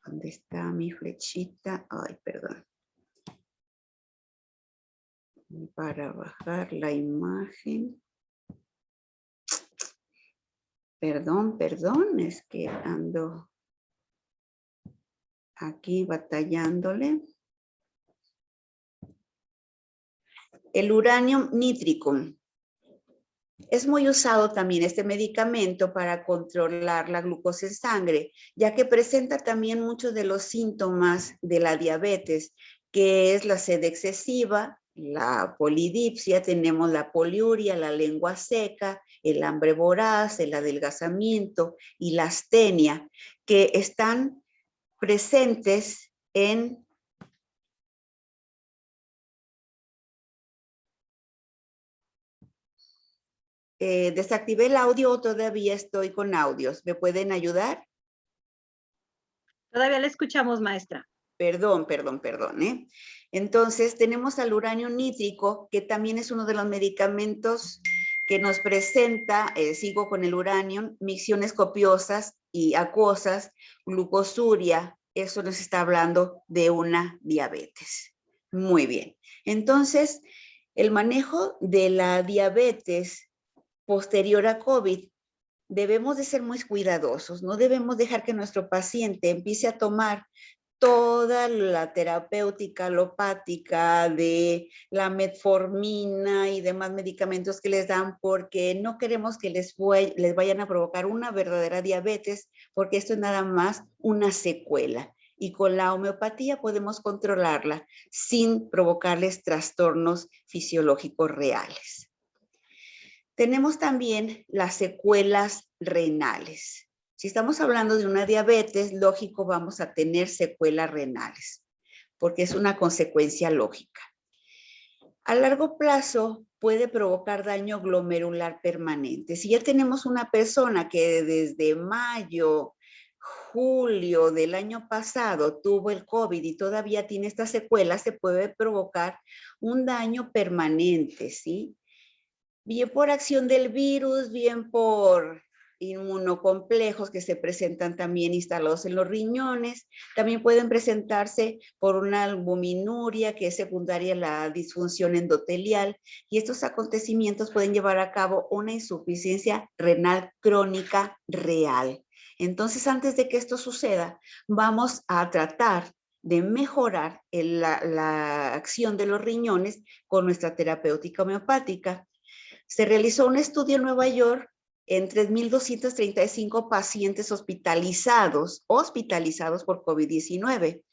¿Dónde está mi flechita? Ay, perdón. Para bajar la imagen. Perdón, es que ando aquí batallándole. El uranium nitricum. Es muy usado también este medicamento para controlar la glucosa en sangre, ya que presenta también muchos de los síntomas de la diabetes, que es la sed excesiva, la polidipsia, tenemos la poliuria, la lengua seca, el hambre voraz, el adelgazamiento y la astenia, que están presentes en desactivé el audio o todavía estoy con audios. ¿Me pueden ayudar? Todavía la escuchamos, maestra. Perdón. Entonces, tenemos al uranio nítrico, que también es uno de los medicamentos que nos presenta, sigo con el uranio, micciones copiosas y acuosas, glucosuria. Eso nos está hablando de una diabetes. Muy bien. Entonces, el manejo de la diabetes posterior a COVID, debemos de ser muy cuidadosos. No debemos dejar que nuestro paciente empiece a tomar toda la terapéutica alopática de la metformina y demás medicamentos que les dan, porque no queremos que les vayan a provocar una verdadera diabetes, porque esto es nada más una secuela. Y con la homeopatía podemos controlarla sin provocarles trastornos fisiológicos reales. Tenemos también las secuelas renales. Si estamos hablando de una diabetes, lógico, vamos a tener secuelas renales, porque es una consecuencia lógica. A largo plazo puede provocar daño glomerular permanente. Si ya tenemos una persona que desde mayo, julio del año pasado tuvo el COVID y todavía tiene estas secuelas, se puede provocar un daño permanente, ¿sí? Bien por acción del virus, bien por inmunocomplejos que se presentan también instalados en los riñones. También pueden presentarse por una albuminuria que es secundaria a la disfunción endotelial. Y estos acontecimientos pueden llevar a cabo una insuficiencia renal crónica real. Entonces, antes de que esto suceda, vamos a tratar de mejorar la acción de los riñones con nuestra terapéutica homeopática. Se realizó un estudio en Nueva York en 3.235 pacientes hospitalizados por COVID-19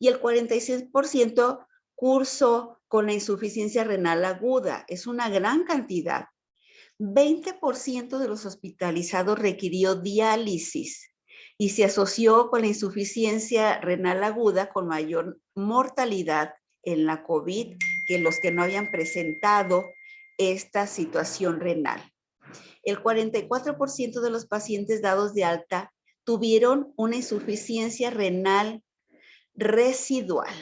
y el 46% cursó con la insuficiencia renal aguda. Es una gran cantidad. 20% de los hospitalizados requirió diálisis y se asoció con la insuficiencia renal aguda con mayor mortalidad en la COVID que los que no habían presentado esta situación renal. El 44% de los pacientes dados de alta tuvieron una insuficiencia renal residual,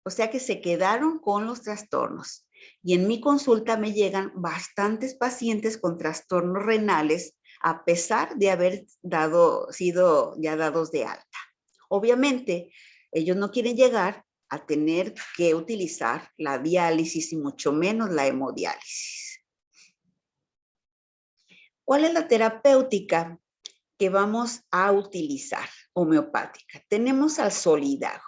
o sea que se quedaron con los trastornos. Y en mi consulta me llegan bastantes pacientes con trastornos renales a pesar de haber sido ya dados de alta. Obviamente, ellos no quieren llegar a tener que utilizar la diálisis y mucho menos la hemodiálisis. ¿Cuál es la terapéutica que vamos a utilizar homeopática? Tenemos al Solidago.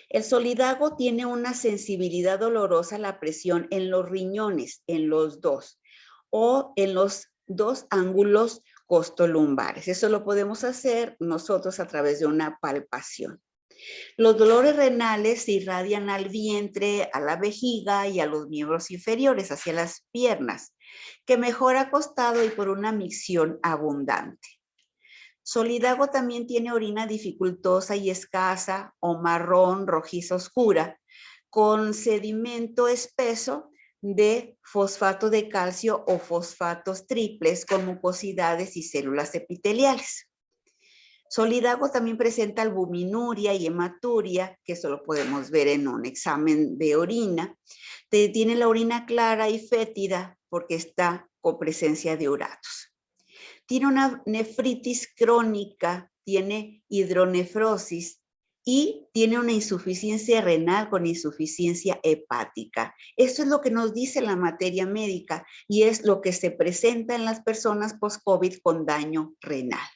El Solidago tiene una sensibilidad dolorosa a la presión en los riñones, en los dos, o en los dos ángulos costolumbares. Eso lo podemos hacer nosotros a través de una palpación. Los dolores renales se irradian al vientre, a la vejiga y a los miembros inferiores, hacia las piernas, que mejora acostado y por una micción abundante. Solidago también tiene orina dificultosa y escasa o marrón, rojiza oscura, con sedimento espeso de fosfato de calcio o fosfatos triples con mucosidades y células epiteliales. Solidago también presenta albuminuria y hematuria, que eso lo podemos ver en un examen de orina. Tiene la orina clara y fétida porque está con presencia de uratos. Tiene una nefritis crónica, tiene hidronefrosis y tiene una insuficiencia renal con insuficiencia hepática. Esto es lo que nos dice la materia médica y es lo que se presenta en las personas post-COVID con daño renal.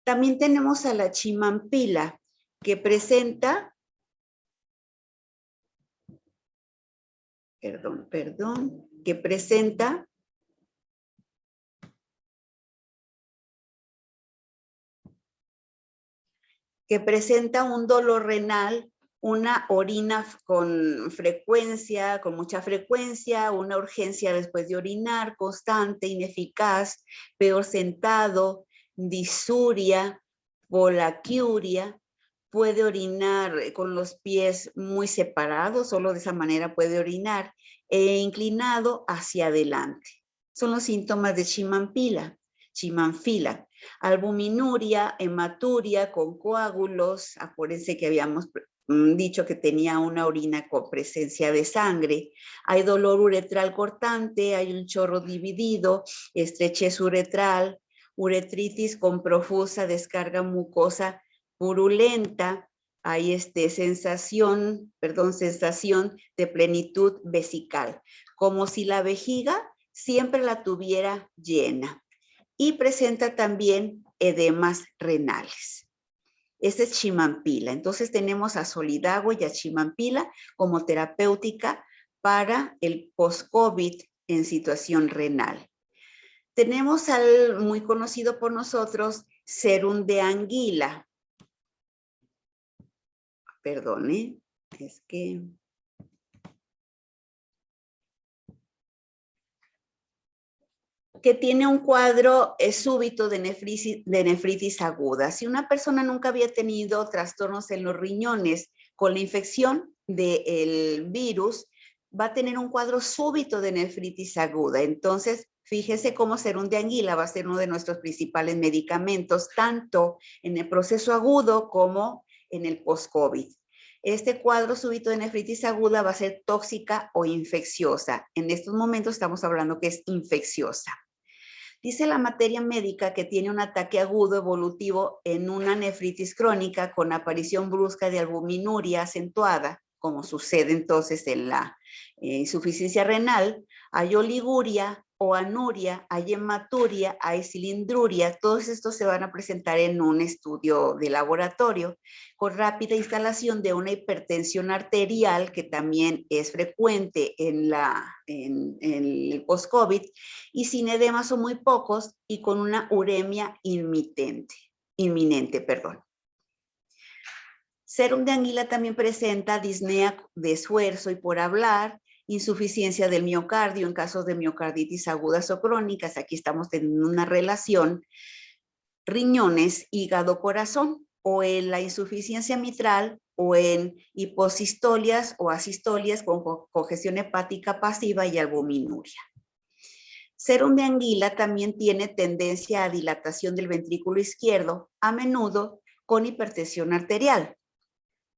También tenemos a la chimampila, que presenta, que presenta un dolor renal, una orina con frecuencia, con mucha frecuencia, una urgencia después de orinar, constante, ineficaz, peor sentado, disuria, polaquiuria, puede orinar con los pies muy separados, solo de esa manera puede orinar, e inclinado hacia adelante. Son los síntomas de chimanfila. Albuminuria, hematuria con coágulos, acuérdense que habíamos dicho que tenía una orina con presencia de sangre, hay dolor uretral cortante, hay un chorro dividido, estrechez uretral, uretritis con profusa descarga mucosa purulenta, hay sensación de plenitud vesical, como si la vejiga siempre la tuviera llena. Y presenta también edemas renales. Ese es chimampila. Entonces tenemos a Solidago y a chimampila como terapéutica para el post-COVID en situación renal. Tenemos al muy conocido por nosotros, serum de anguila. Perdone, es que... que tiene un cuadro súbito de nefritis aguda. Si una persona nunca había tenido trastornos en los riñones con la infección del virus, va a tener un cuadro súbito de nefritis aguda. Entonces, fíjese cómo serum de anguila va a ser uno de nuestros principales medicamentos, tanto en el proceso agudo como en el post-COVID. Este cuadro súbito de nefritis aguda va a ser tóxica o infecciosa. En estos momentos estamos hablando que es infecciosa. Dice la materia médica que tiene un ataque agudo evolutivo en una nefritis crónica con aparición brusca de albuminuria acentuada, como sucede entonces en la insuficiencia renal. Hay oliguria, o anuria, hay hematuria, hay cilindruria. Todos estos se van a presentar en un estudio de laboratorio con rápida instalación de una hipertensión arterial que también es frecuente en el post-COVID y sin edemas o muy pocos y con una uremia inminente. Serum de anguila también presenta disnea de esfuerzo y por hablar, insuficiencia del miocardio en casos de miocarditis agudas o crónicas. Aquí estamos teniendo una relación riñones, hígado, corazón, o en la insuficiencia mitral o en hiposistolias o asistolias con congestión hepática pasiva y albuminuria. Serum de anguila también tiene tendencia a dilatación del ventrículo izquierdo, a menudo con hipertensión arterial.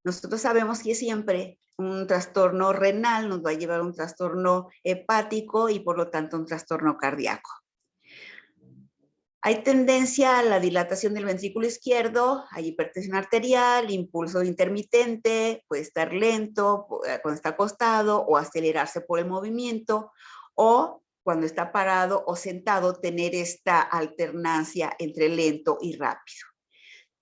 Nosotros sabemos que siempre un trastorno renal nos va a llevar a un trastorno hepático y por lo tanto un trastorno cardíaco. Hay tendencia a la dilatación del ventrículo izquierdo, hay hipertensión arterial, impulso intermitente, puede estar lento cuando está acostado o acelerarse por el movimiento o cuando está parado o sentado tener esta alternancia entre lento y rápido.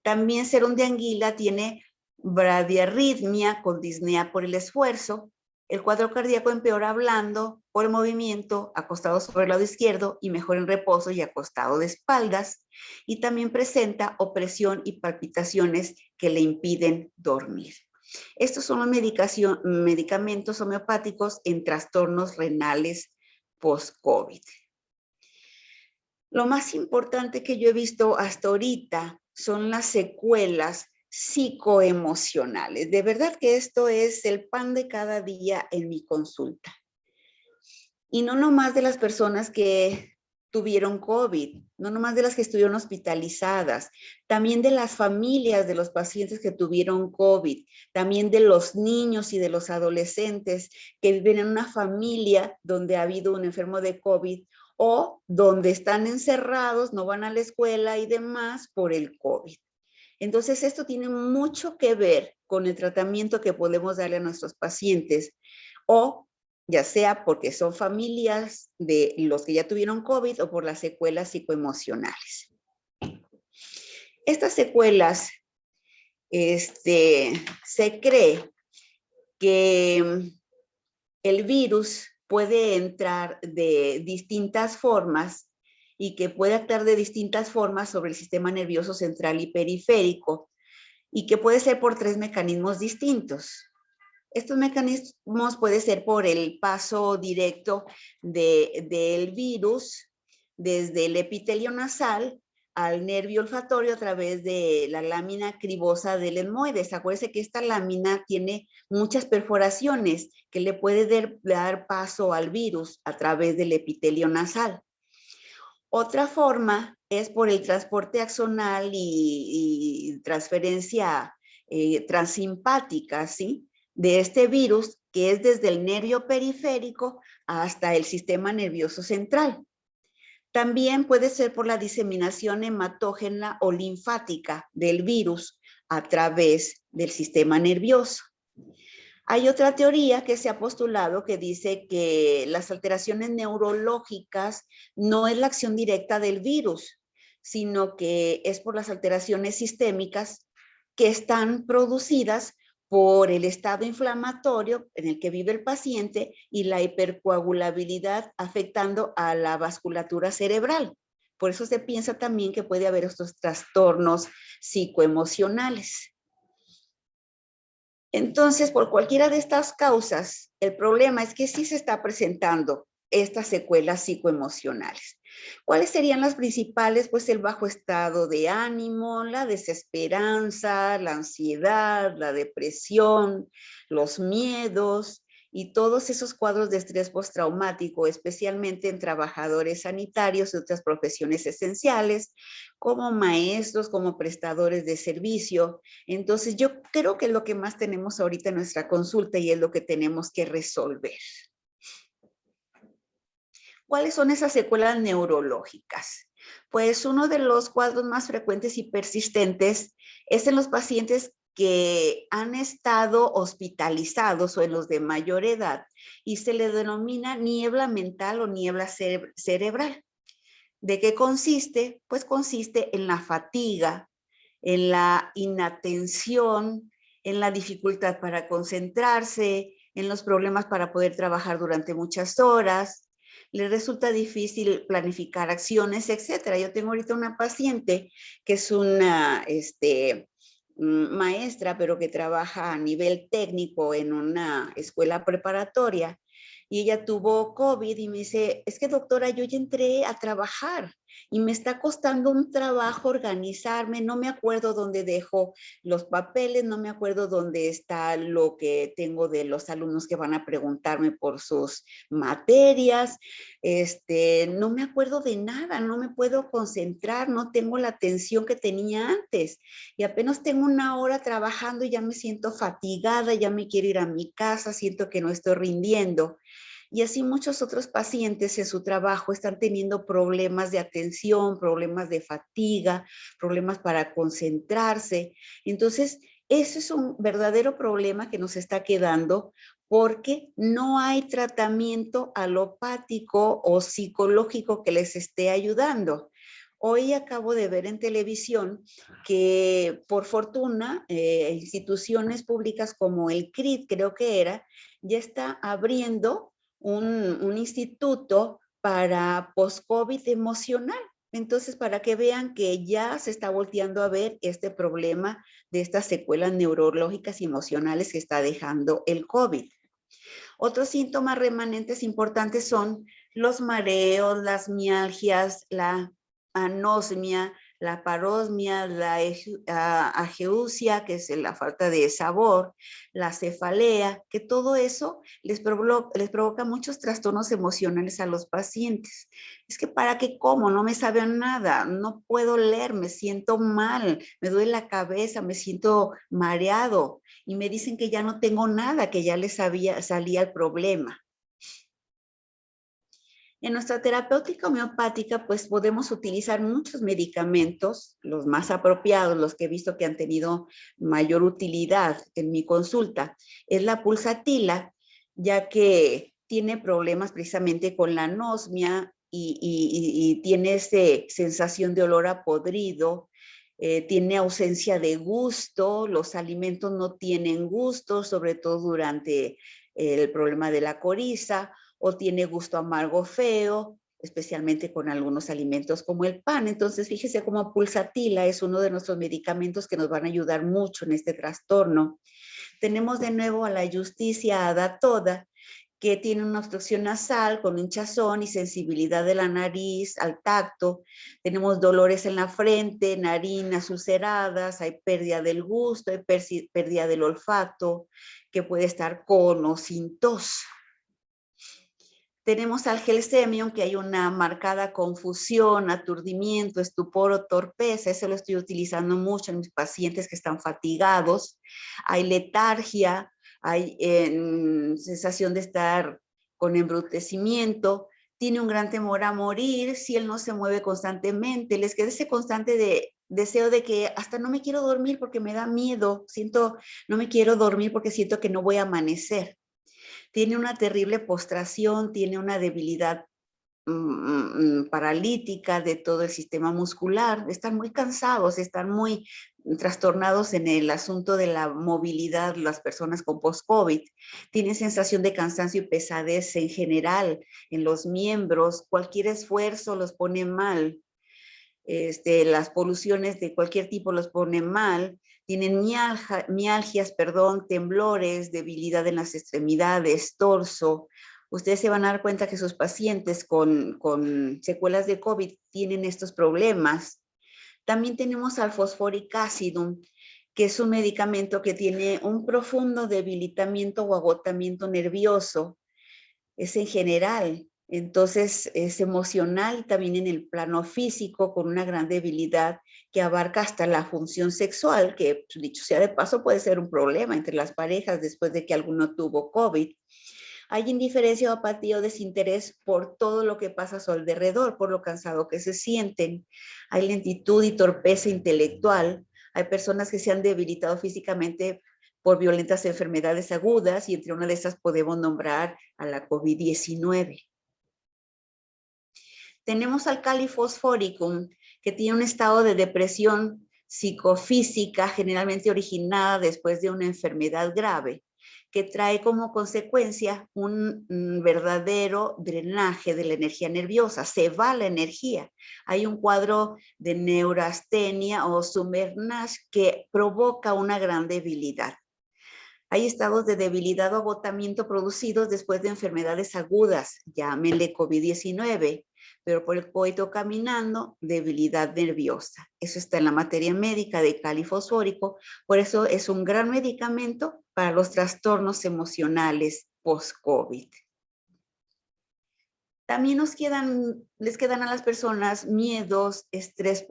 También serum de anguila tiene bradiarritmia con disnea por el esfuerzo. El cuadro cardíaco empeora hablando, por el movimiento, acostado sobre el lado izquierdo y mejor en reposo y acostado de espaldas. Y también presenta opresión y palpitaciones que le impiden dormir. Estos son los medicamentos homeopáticos en trastornos renales post-COVID. Lo más importante que yo he visto hasta ahorita son las secuelas psicoemocionales. De verdad que esto es el pan de cada día en mi consulta. Y no nomás de las personas que tuvieron COVID, no nomás de las que estuvieron hospitalizadas, también de las familias de los pacientes que tuvieron COVID, también de los niños y de los adolescentes que viven en una familia donde ha habido un enfermo de COVID o donde están encerrados, no van a la escuela y demás por el COVID. Entonces, esto tiene mucho que ver con el tratamiento que podemos darle a nuestros pacientes o ya sea porque son familias de los que ya tuvieron COVID o por las secuelas psicoemocionales. Estas secuelas, se cree que el virus puede entrar de distintas formas y que puede actuar de distintas formas sobre el sistema nervioso central y periférico y que puede ser por 3 mecanismos distintos. Estos mecanismos pueden ser por el paso directo del virus desde el epitelio nasal al nervio olfatorio a través de la lámina cribosa del etmoides. Acuérdense que esta lámina tiene muchas perforaciones que le puede dar paso al virus a través del epitelio nasal. Otra forma es por el transporte axonal y transferencia transimpática, ¿sí? De este virus, que es desde el nervio periférico hasta el sistema nervioso central. También puede ser por la diseminación hematógena o linfática del virus a través del sistema nervioso. Hay otra teoría que se ha postulado que dice que las alteraciones neurológicas no es la acción directa del virus, sino que es por las alteraciones sistémicas que están producidas por el estado inflamatorio en el que vive el paciente y la hipercoagulabilidad afectando a la vasculatura cerebral. Por eso se piensa también que puede haber estos trastornos psicoemocionales. Entonces, por cualquiera de estas causas, el problema es que sí se está presentando estas secuelas psicoemocionales. ¿Cuáles serían las principales? Pues el bajo estado de ánimo, la desesperanza, la ansiedad, la depresión, los miedos y todos esos cuadros de estrés postraumático, especialmente en trabajadores sanitarios y otras profesiones esenciales, como maestros, como prestadores de servicio. Entonces, yo creo que es lo que más tenemos ahorita en nuestra consulta y es lo que tenemos que resolver. ¿Cuáles son esas secuelas neurológicas? Pues uno de los cuadros más frecuentes y persistentes es en los pacientes que han estado hospitalizados o en los de mayor edad y se le denomina niebla mental o niebla cerebral. ¿De qué consiste? Pues consiste en la fatiga, en la inatención, en la dificultad para concentrarse, en los problemas para poder trabajar durante muchas horas. Le resulta difícil planificar acciones, etcétera. Yo tengo ahorita una paciente que es una maestra, pero que trabaja a nivel técnico en una escuela preparatoria, y ella tuvo COVID y me dice, es que doctora, yo ya entré a trabajar y me está costando un trabajo organizarme, no me acuerdo dónde dejo los papeles, no me acuerdo dónde está lo que tengo de los alumnos que van a preguntarme por sus materias, no me acuerdo de nada, no me puedo concentrar, no tengo la atención que tenía antes y apenas tengo una hora trabajando y ya me siento fatigada, ya me quiero ir a mi casa, siento que no estoy rindiendo. Y así muchos otros pacientes en su trabajo están teniendo problemas de atención, problemas de fatiga, problemas para concentrarse. Entonces, eso es un verdadero problema que nos está quedando porque no hay tratamiento alopático o psicológico que les esté ayudando. Hoy acabo de ver en televisión que por fortuna instituciones públicas como el CRIT, creo que era, ya está abriendo un instituto para post-COVID emocional. Entonces, para que vean que ya se está volteando a ver este problema de estas secuelas neurológicas y emocionales que está dejando el COVID. Otros síntomas remanentes importantes son los mareos, las mialgias, la anosmia, la parosmia, la ageusia, que es la falta de sabor, la cefalea, que todo eso les provoca muchos trastornos emocionales a los pacientes. Es que ¿para qué como? No me sabe a nada, no puedo leer, me siento mal, me duele la cabeza, me siento mareado y me dicen que ya no tengo nada, que ya les salía el problema. En nuestra terapéutica homeopática, pues podemos utilizar muchos medicamentos, los más apropiados, los que he visto que han tenido mayor utilidad en mi consulta, es la pulsatila, ya que tiene problemas precisamente con la anosmia y tiene esa sensación de olor a podrido, tiene ausencia de gusto, los alimentos no tienen gusto, sobre todo durante el problema de la coriza, o tiene gusto amargo feo, especialmente con algunos alimentos como el pan. Entonces, fíjese cómo pulsatila es uno de nuestros medicamentos que nos van a ayudar mucho en este trastorno. Tenemos de nuevo a la Justicia adatoda, que tiene una obstrucción nasal con hinchazón y sensibilidad de la nariz al tacto. Tenemos dolores en la frente, narinas ulceradas, hay pérdida del gusto, hay pérdida del olfato, que puede estar con o sin tos. Tenemos al Gelsemium, que hay una marcada confusión, aturdimiento, estupor o torpeza. Eso lo estoy utilizando mucho en mis pacientes que están fatigados. Hay letargia, hay sensación de estar con embrutecimiento. Tiene un gran temor a morir si él no se mueve constantemente. Les queda ese constante deseo de que hasta no me quiero dormir porque me da miedo. No me quiero dormir porque siento que no voy a amanecer. Tiene una terrible postración, tiene una debilidad paralítica de todo el sistema muscular, están muy cansados, están muy trastornados en el asunto de la movilidad, las personas con post-COVID, tienen sensación de cansancio y pesadez en general en los miembros, cualquier esfuerzo los pone mal, las poluciones de cualquier tipo los pone mal, tienen mialgias, temblores, debilidad en las extremidades, torso. Ustedes se van a dar cuenta que sus pacientes con secuelas de COVID tienen estos problemas. También tenemos al Fosforic Acidum, que es un medicamento que tiene un profundo debilitamiento o agotamiento nervioso. Es en general. Entonces es emocional también en el plano físico con una gran debilidad que abarca hasta la función sexual, que dicho sea de paso puede ser un problema entre las parejas después de que alguno tuvo COVID. Hay indiferencia o apatía o desinterés por todo lo que pasa a su alrededor, por lo cansado que se sienten. Hay lentitud y torpeza intelectual. Hay personas que se han debilitado físicamente por violentas enfermedades agudas y entre una de esas podemos nombrar a la COVID-19. Tenemos al Kali Fosforicum, que tiene un estado de depresión psicofísica generalmente originada después de una enfermedad grave, que trae como consecuencia un verdadero drenaje de la energía nerviosa. Se va la energía. Hay un cuadro de neurastenia o Sumernash que provoca una gran debilidad. Hay estados de debilidad o agotamiento producidos después de enfermedades agudas, llámenle COVID-19, pero por el coito caminando, debilidad nerviosa. Eso está en la materia médica de Kali fosfórico, por eso es un gran medicamento para los trastornos emocionales post-COVID. También les quedan a las personas miedos, estrés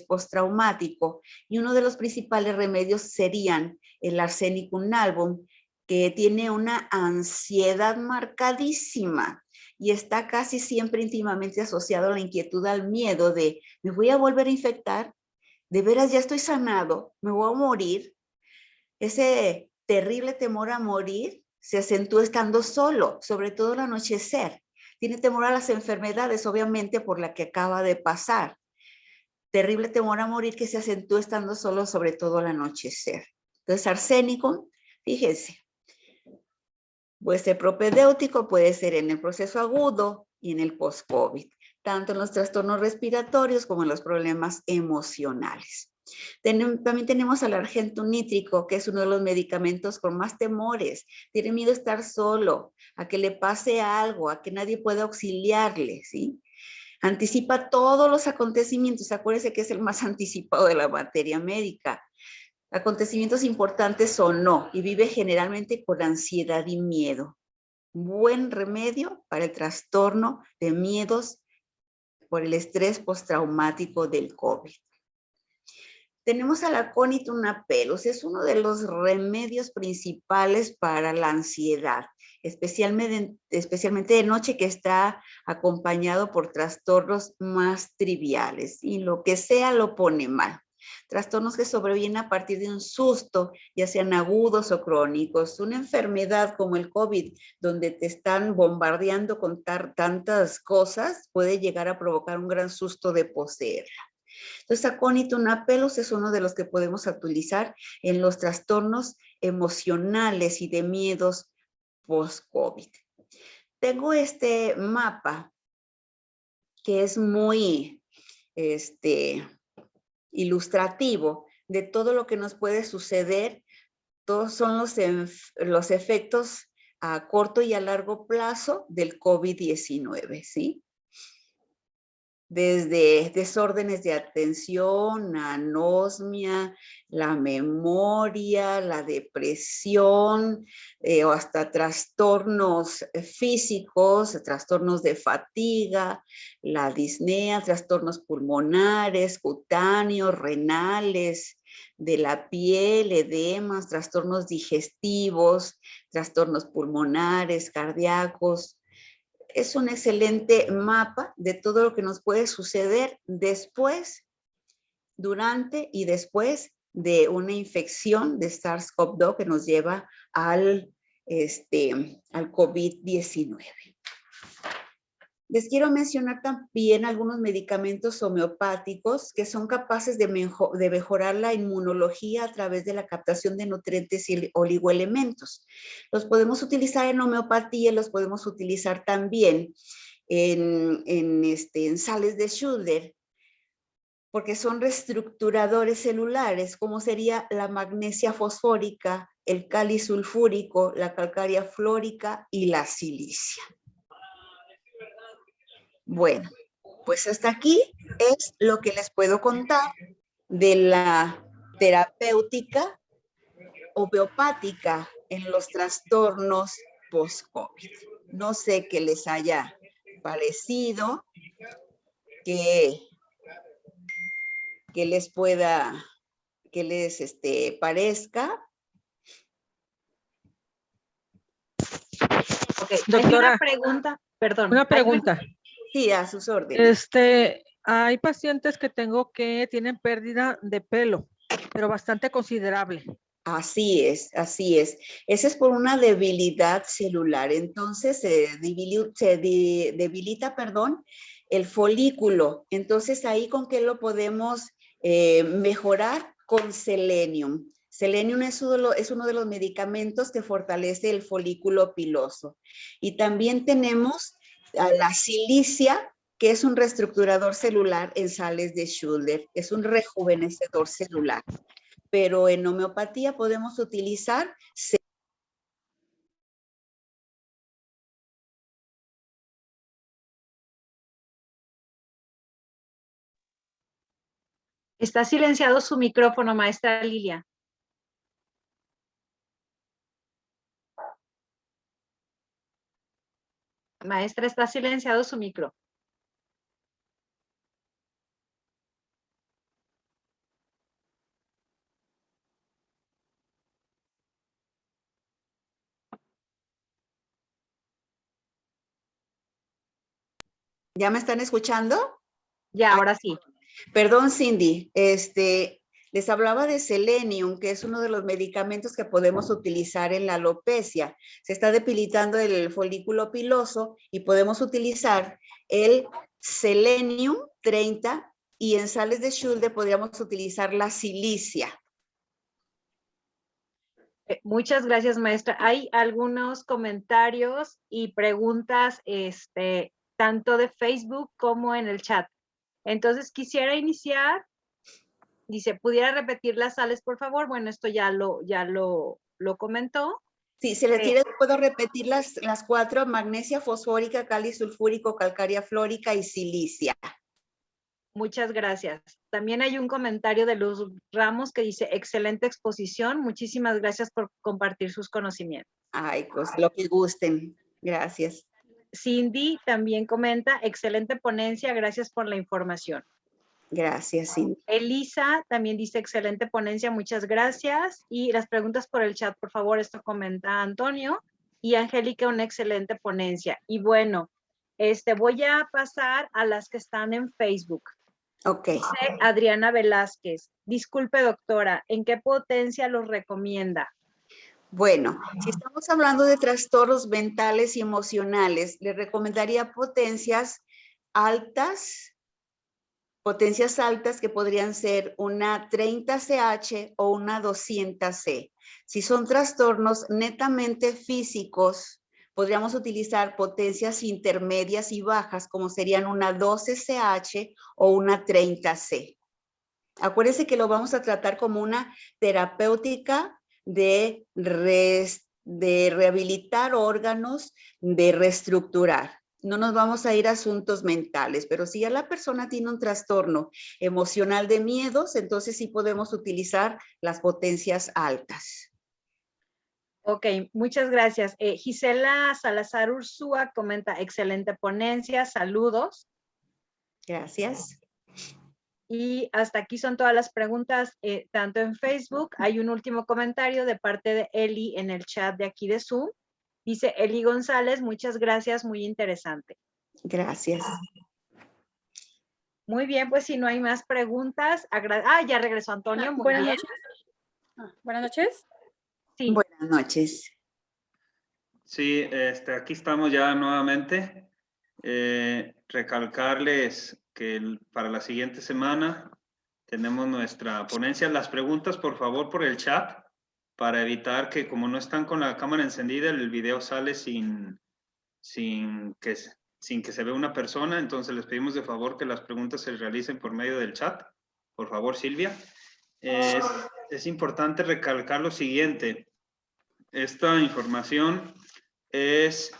postraumático, y uno de los principales remedios serían el Arsenicum album, que tiene una ansiedad marcadísima y está casi siempre íntimamente asociado a la inquietud, al miedo de me voy a volver a infectar, de veras ya estoy sanado, me voy a morir. Ese terrible temor a morir se acentúa estando solo, sobre todo al anochecer. Tiene temor a las enfermedades, obviamente, por la que acaba de pasar. Terrible temor a morir que se acentúa estando solo, sobre todo al anochecer. Entonces, arsénico, fíjense, puede ser propedéutico, puede ser en el proceso agudo y en el post-COVID, tanto en los trastornos respiratorios como en los problemas emocionales. También tenemos al argento nítrico, que es uno de los medicamentos con más temores. Tiene miedo a estar solo, a que le pase algo, a que nadie pueda auxiliarle, ¿sí? Anticipa todos los acontecimientos. Acuérdense que es el más anticipado de la materia médica. Acontecimientos importantes o no, y vive generalmente con ansiedad y miedo. Buen remedio para el trastorno de miedos por el estrés postraumático del COVID. Tenemos al Aconitum napellus, es uno de los remedios principales para la ansiedad, especialmente de noche, que está acompañado por trastornos más triviales, y lo que sea lo pone mal. Trastornos que sobrevienen a partir de un susto, ya sean agudos o crónicos. Una enfermedad como el COVID, donde te están bombardeando con tantas cosas, puede llegar a provocar un gran susto de poseerla. Entonces, Aconitum napellus es uno de los que podemos utilizar en los trastornos emocionales y de miedos post-COVID. Tengo este mapa que es muy ilustrativo de todo lo que nos puede suceder. Todos son los efectos a corto y a largo plazo del COVID-19, ¿sí? Desde desórdenes de atención, anosmia, la memoria, la depresión, o hasta trastornos físicos, trastornos de fatiga, la disnea, trastornos pulmonares, cutáneos, renales, de la piel, edemas, trastornos digestivos, trastornos pulmonares, cardíacos. Es un excelente mapa de todo lo que nos puede suceder después, durante y después de una infección de SARS-CoV-2 que nos lleva al COVID-19. Les quiero mencionar también algunos medicamentos homeopáticos que son capaces de mejorar la inmunología a través de la captación de nutrientes y oligoelementos. Los podemos utilizar en homeopatía, los podemos utilizar también en sales de Schulder, porque son reestructuradores celulares, como sería la magnesia fosfórica, el cali sulfúrico, la calcárea flórica y la silicia. Bueno, pues hasta aquí es lo que les puedo contar de la terapéutica homeopática en los trastornos post-COVID. No sé qué les haya parecido, que les parezca. Okay. Doctora, una pregunta, perdón. Una pregunta. Sí, a sus órdenes. Hay pacientes que tengo que tienen pérdida de pelo pero bastante considerable. Así es, así es. Ese es por una debilidad celular. Entonces debilita, perdón, el folículo. Entonces ahí con qué lo podemos mejorar con selenium. Selenium es uno de los medicamentos que fortalece el folículo piloso. Y también tenemos a la silicia, que es un reestructurador celular en sales de Schulder. Es un rejuvenecedor celular. Pero en homeopatía podemos utilizar Está silenciado su micrófono, maestra Lilia. Maestra, está silenciado su micro. ¿Ya me están escuchando? Ya, ahora sí. Perdón, Cindy, les hablaba de selenium, que es uno de los medicamentos que podemos utilizar en la alopecia. Se está debilitando el folículo piloso y podemos utilizar el selenium 30 y en sales de Schulder podríamos utilizar la silicia. Muchas gracias, maestra. Hay algunos comentarios y preguntas, tanto de Facebook como en el chat. Entonces, quisiera iniciar. Dice, ¿pudiera repetir las sales, por favor? Bueno, esto ya lo comentó. Sí, si les quiere, puedo repetir las 4: magnesia fosfórica, cáliz sulfúrico, calcárea flórica y silicia. Muchas gracias. También hay un comentario de Luz Ramos que dice, excelente exposición. Muchísimas gracias por compartir sus conocimientos. Ay, pues lo que gusten. Gracias. Cindy también comenta, excelente ponencia, gracias por la información. Gracias, Cindy. Elisa también dice, excelente ponencia, muchas gracias. Y las preguntas por el chat, por favor, esto comenta Antonio. Y Angélica, una excelente ponencia. Y bueno, voy a pasar a las que están en Facebook. Ok. Dice Adriana Velázquez, disculpe doctora, ¿en qué potencia los recomienda? Bueno, si estamos hablando de trastornos mentales y emocionales, le recomendaría potencias altas que podrían ser una 30CH o una 200C. Si son trastornos netamente físicos, podríamos utilizar potencias intermedias y bajas, como serían una 12CH o una 30C. Acuérdense que lo vamos a tratar como una terapéutica de rehabilitar órganos, de reestructurar. No nos vamos a ir a asuntos mentales, pero si ya la persona tiene un trastorno emocional de miedos, entonces sí podemos utilizar las potencias altas. Ok, muchas gracias. Gisela Salazar Ursúa comenta, excelente ponencia, saludos. Gracias. Y hasta aquí son todas las preguntas, tanto en Facebook. Hay un último comentario de parte de Eli en el chat de aquí de Zoom. Dice Eli González, muchas gracias, muy interesante. Gracias. Muy bien, pues si no hay más preguntas, ya regresó Antonio, muy buenas bien. Noches. Buenas noches. Sí. Buenas noches. Sí, aquí estamos ya nuevamente. Recalcarles que para la siguiente semana tenemos nuestra ponencia. Las preguntas, por favor, por el chat, para evitar que, como no están con la cámara encendida, el video sale sin que se vea una persona. Entonces, les pedimos de favor que las preguntas se realicen por medio del chat. Por favor, Silvia. Es importante recalcar lo siguiente. Esta información es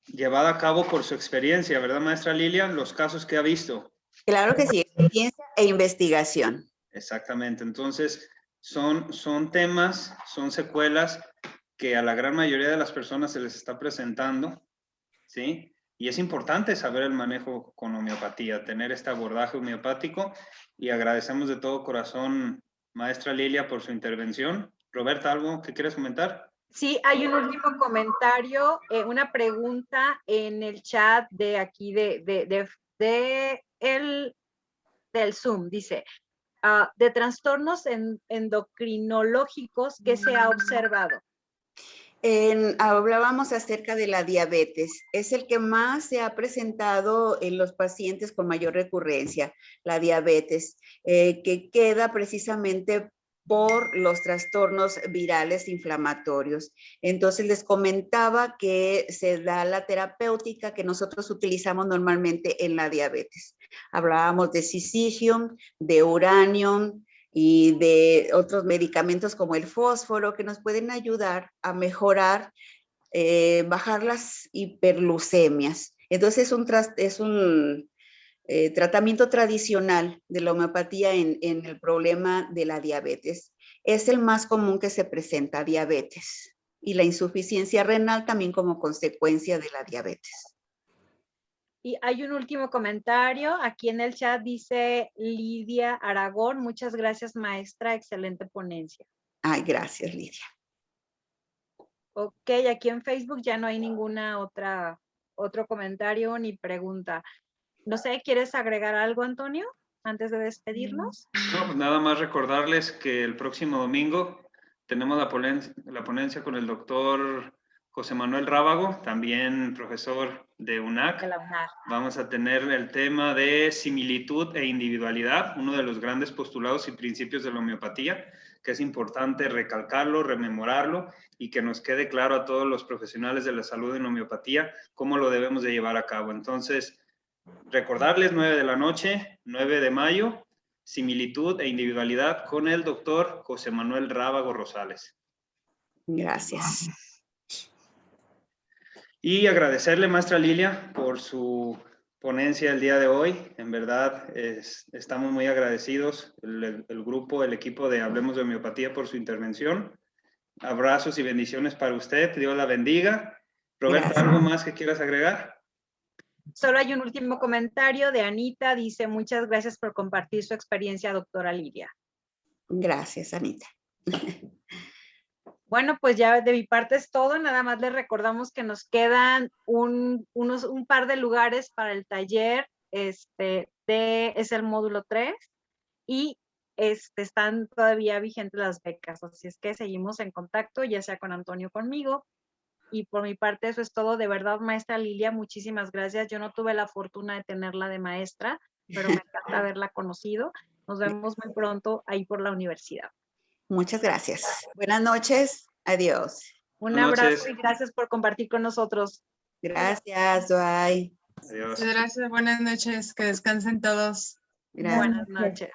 llevada a cabo por su experiencia, ¿verdad, maestra Lilian? Los casos que ha visto. Claro que sí, experiencia e investigación. Exactamente. Entonces, son temas, son secuelas que a la gran mayoría de las personas se les está presentando, ¿sí? Y es importante saber el manejo con homeopatía, tener este abordaje homeopático, y agradecemos de todo corazón, maestra Lilia, por su intervención. Roberta, ¿algo que quieres comentar? Sí, hay un último comentario, una pregunta en el chat de aquí del Zoom. Dice, de trastornos endocrinológicos que se ha observado. Hablábamos acerca de la diabetes. Es el que más se ha presentado en los pacientes con mayor recurrencia, la diabetes, que queda precisamente por los trastornos virales inflamatorios. Entonces les comentaba que se da la terapéutica que nosotros utilizamos normalmente en la diabetes. Hablábamos de silicium, de uranio, y de otros medicamentos como el fósforo que nos pueden ayudar a mejorar, bajar las hiperglucemias. Entonces es un tratamiento tradicional de la homeopatía en el problema de la diabetes. Es el más común que se presenta, diabetes, y la insuficiencia renal también como consecuencia de la diabetes. Y hay un último comentario. Aquí en el chat dice Lidia Aragón. Muchas gracias, maestra. Excelente ponencia. Ay, gracias, Lidia. Ok, aquí en Facebook ya no hay ninguna otro comentario ni pregunta. No sé, ¿quieres agregar algo, Antonio, antes de despedirnos? No, pues nada más recordarles que el próximo domingo tenemos la ponencia con el doctor José Manuel Rábago, también profesor de UNAC. De la UNAC. Vamos a tener el tema de similitud e individualidad, uno de los grandes postulados y principios de la homeopatía, que es importante recalcarlo, rememorarlo y que nos quede claro a todos los profesionales de la salud en homeopatía cómo lo debemos de llevar a cabo. Entonces, recordarles 9 de la noche, 9 de mayo, similitud e individualidad con el doctor José Manuel Rábago Rosales. Gracias. Y agradecerle, maestra Lilia, por su ponencia el día de hoy. En verdad, estamos muy agradecidos, el grupo, el equipo de Hablemos de Homeopatía, por su intervención. Abrazos y bendiciones para usted. Dios la bendiga. Roberta, Gracias. ¿algo más que quieras agregar? Solo hay un último comentario de Anita. Dice, muchas gracias por compartir su experiencia, doctora Lidia. Gracias, Anita. Bueno, pues ya de mi parte es todo. Nada más les recordamos que nos quedan un par de lugares para el taller. Es el módulo 3 y están todavía vigentes las becas. Así es que seguimos en contacto, ya sea con Antonio o conmigo. Y por mi parte eso es todo. De verdad, maestra Lilia, muchísimas gracias. Yo no tuve la fortuna de tenerla de maestra, pero me encanta haberla conocido. Nos vemos muy pronto ahí por la universidad. Muchas gracias. Buenas noches. Adiós. Un Buenas abrazo noches. y gracias por compartir con nosotros. Gracias. Bye. Adiós. Gracias, buenas noches, que descansen todos. Gracias. Buenas noches.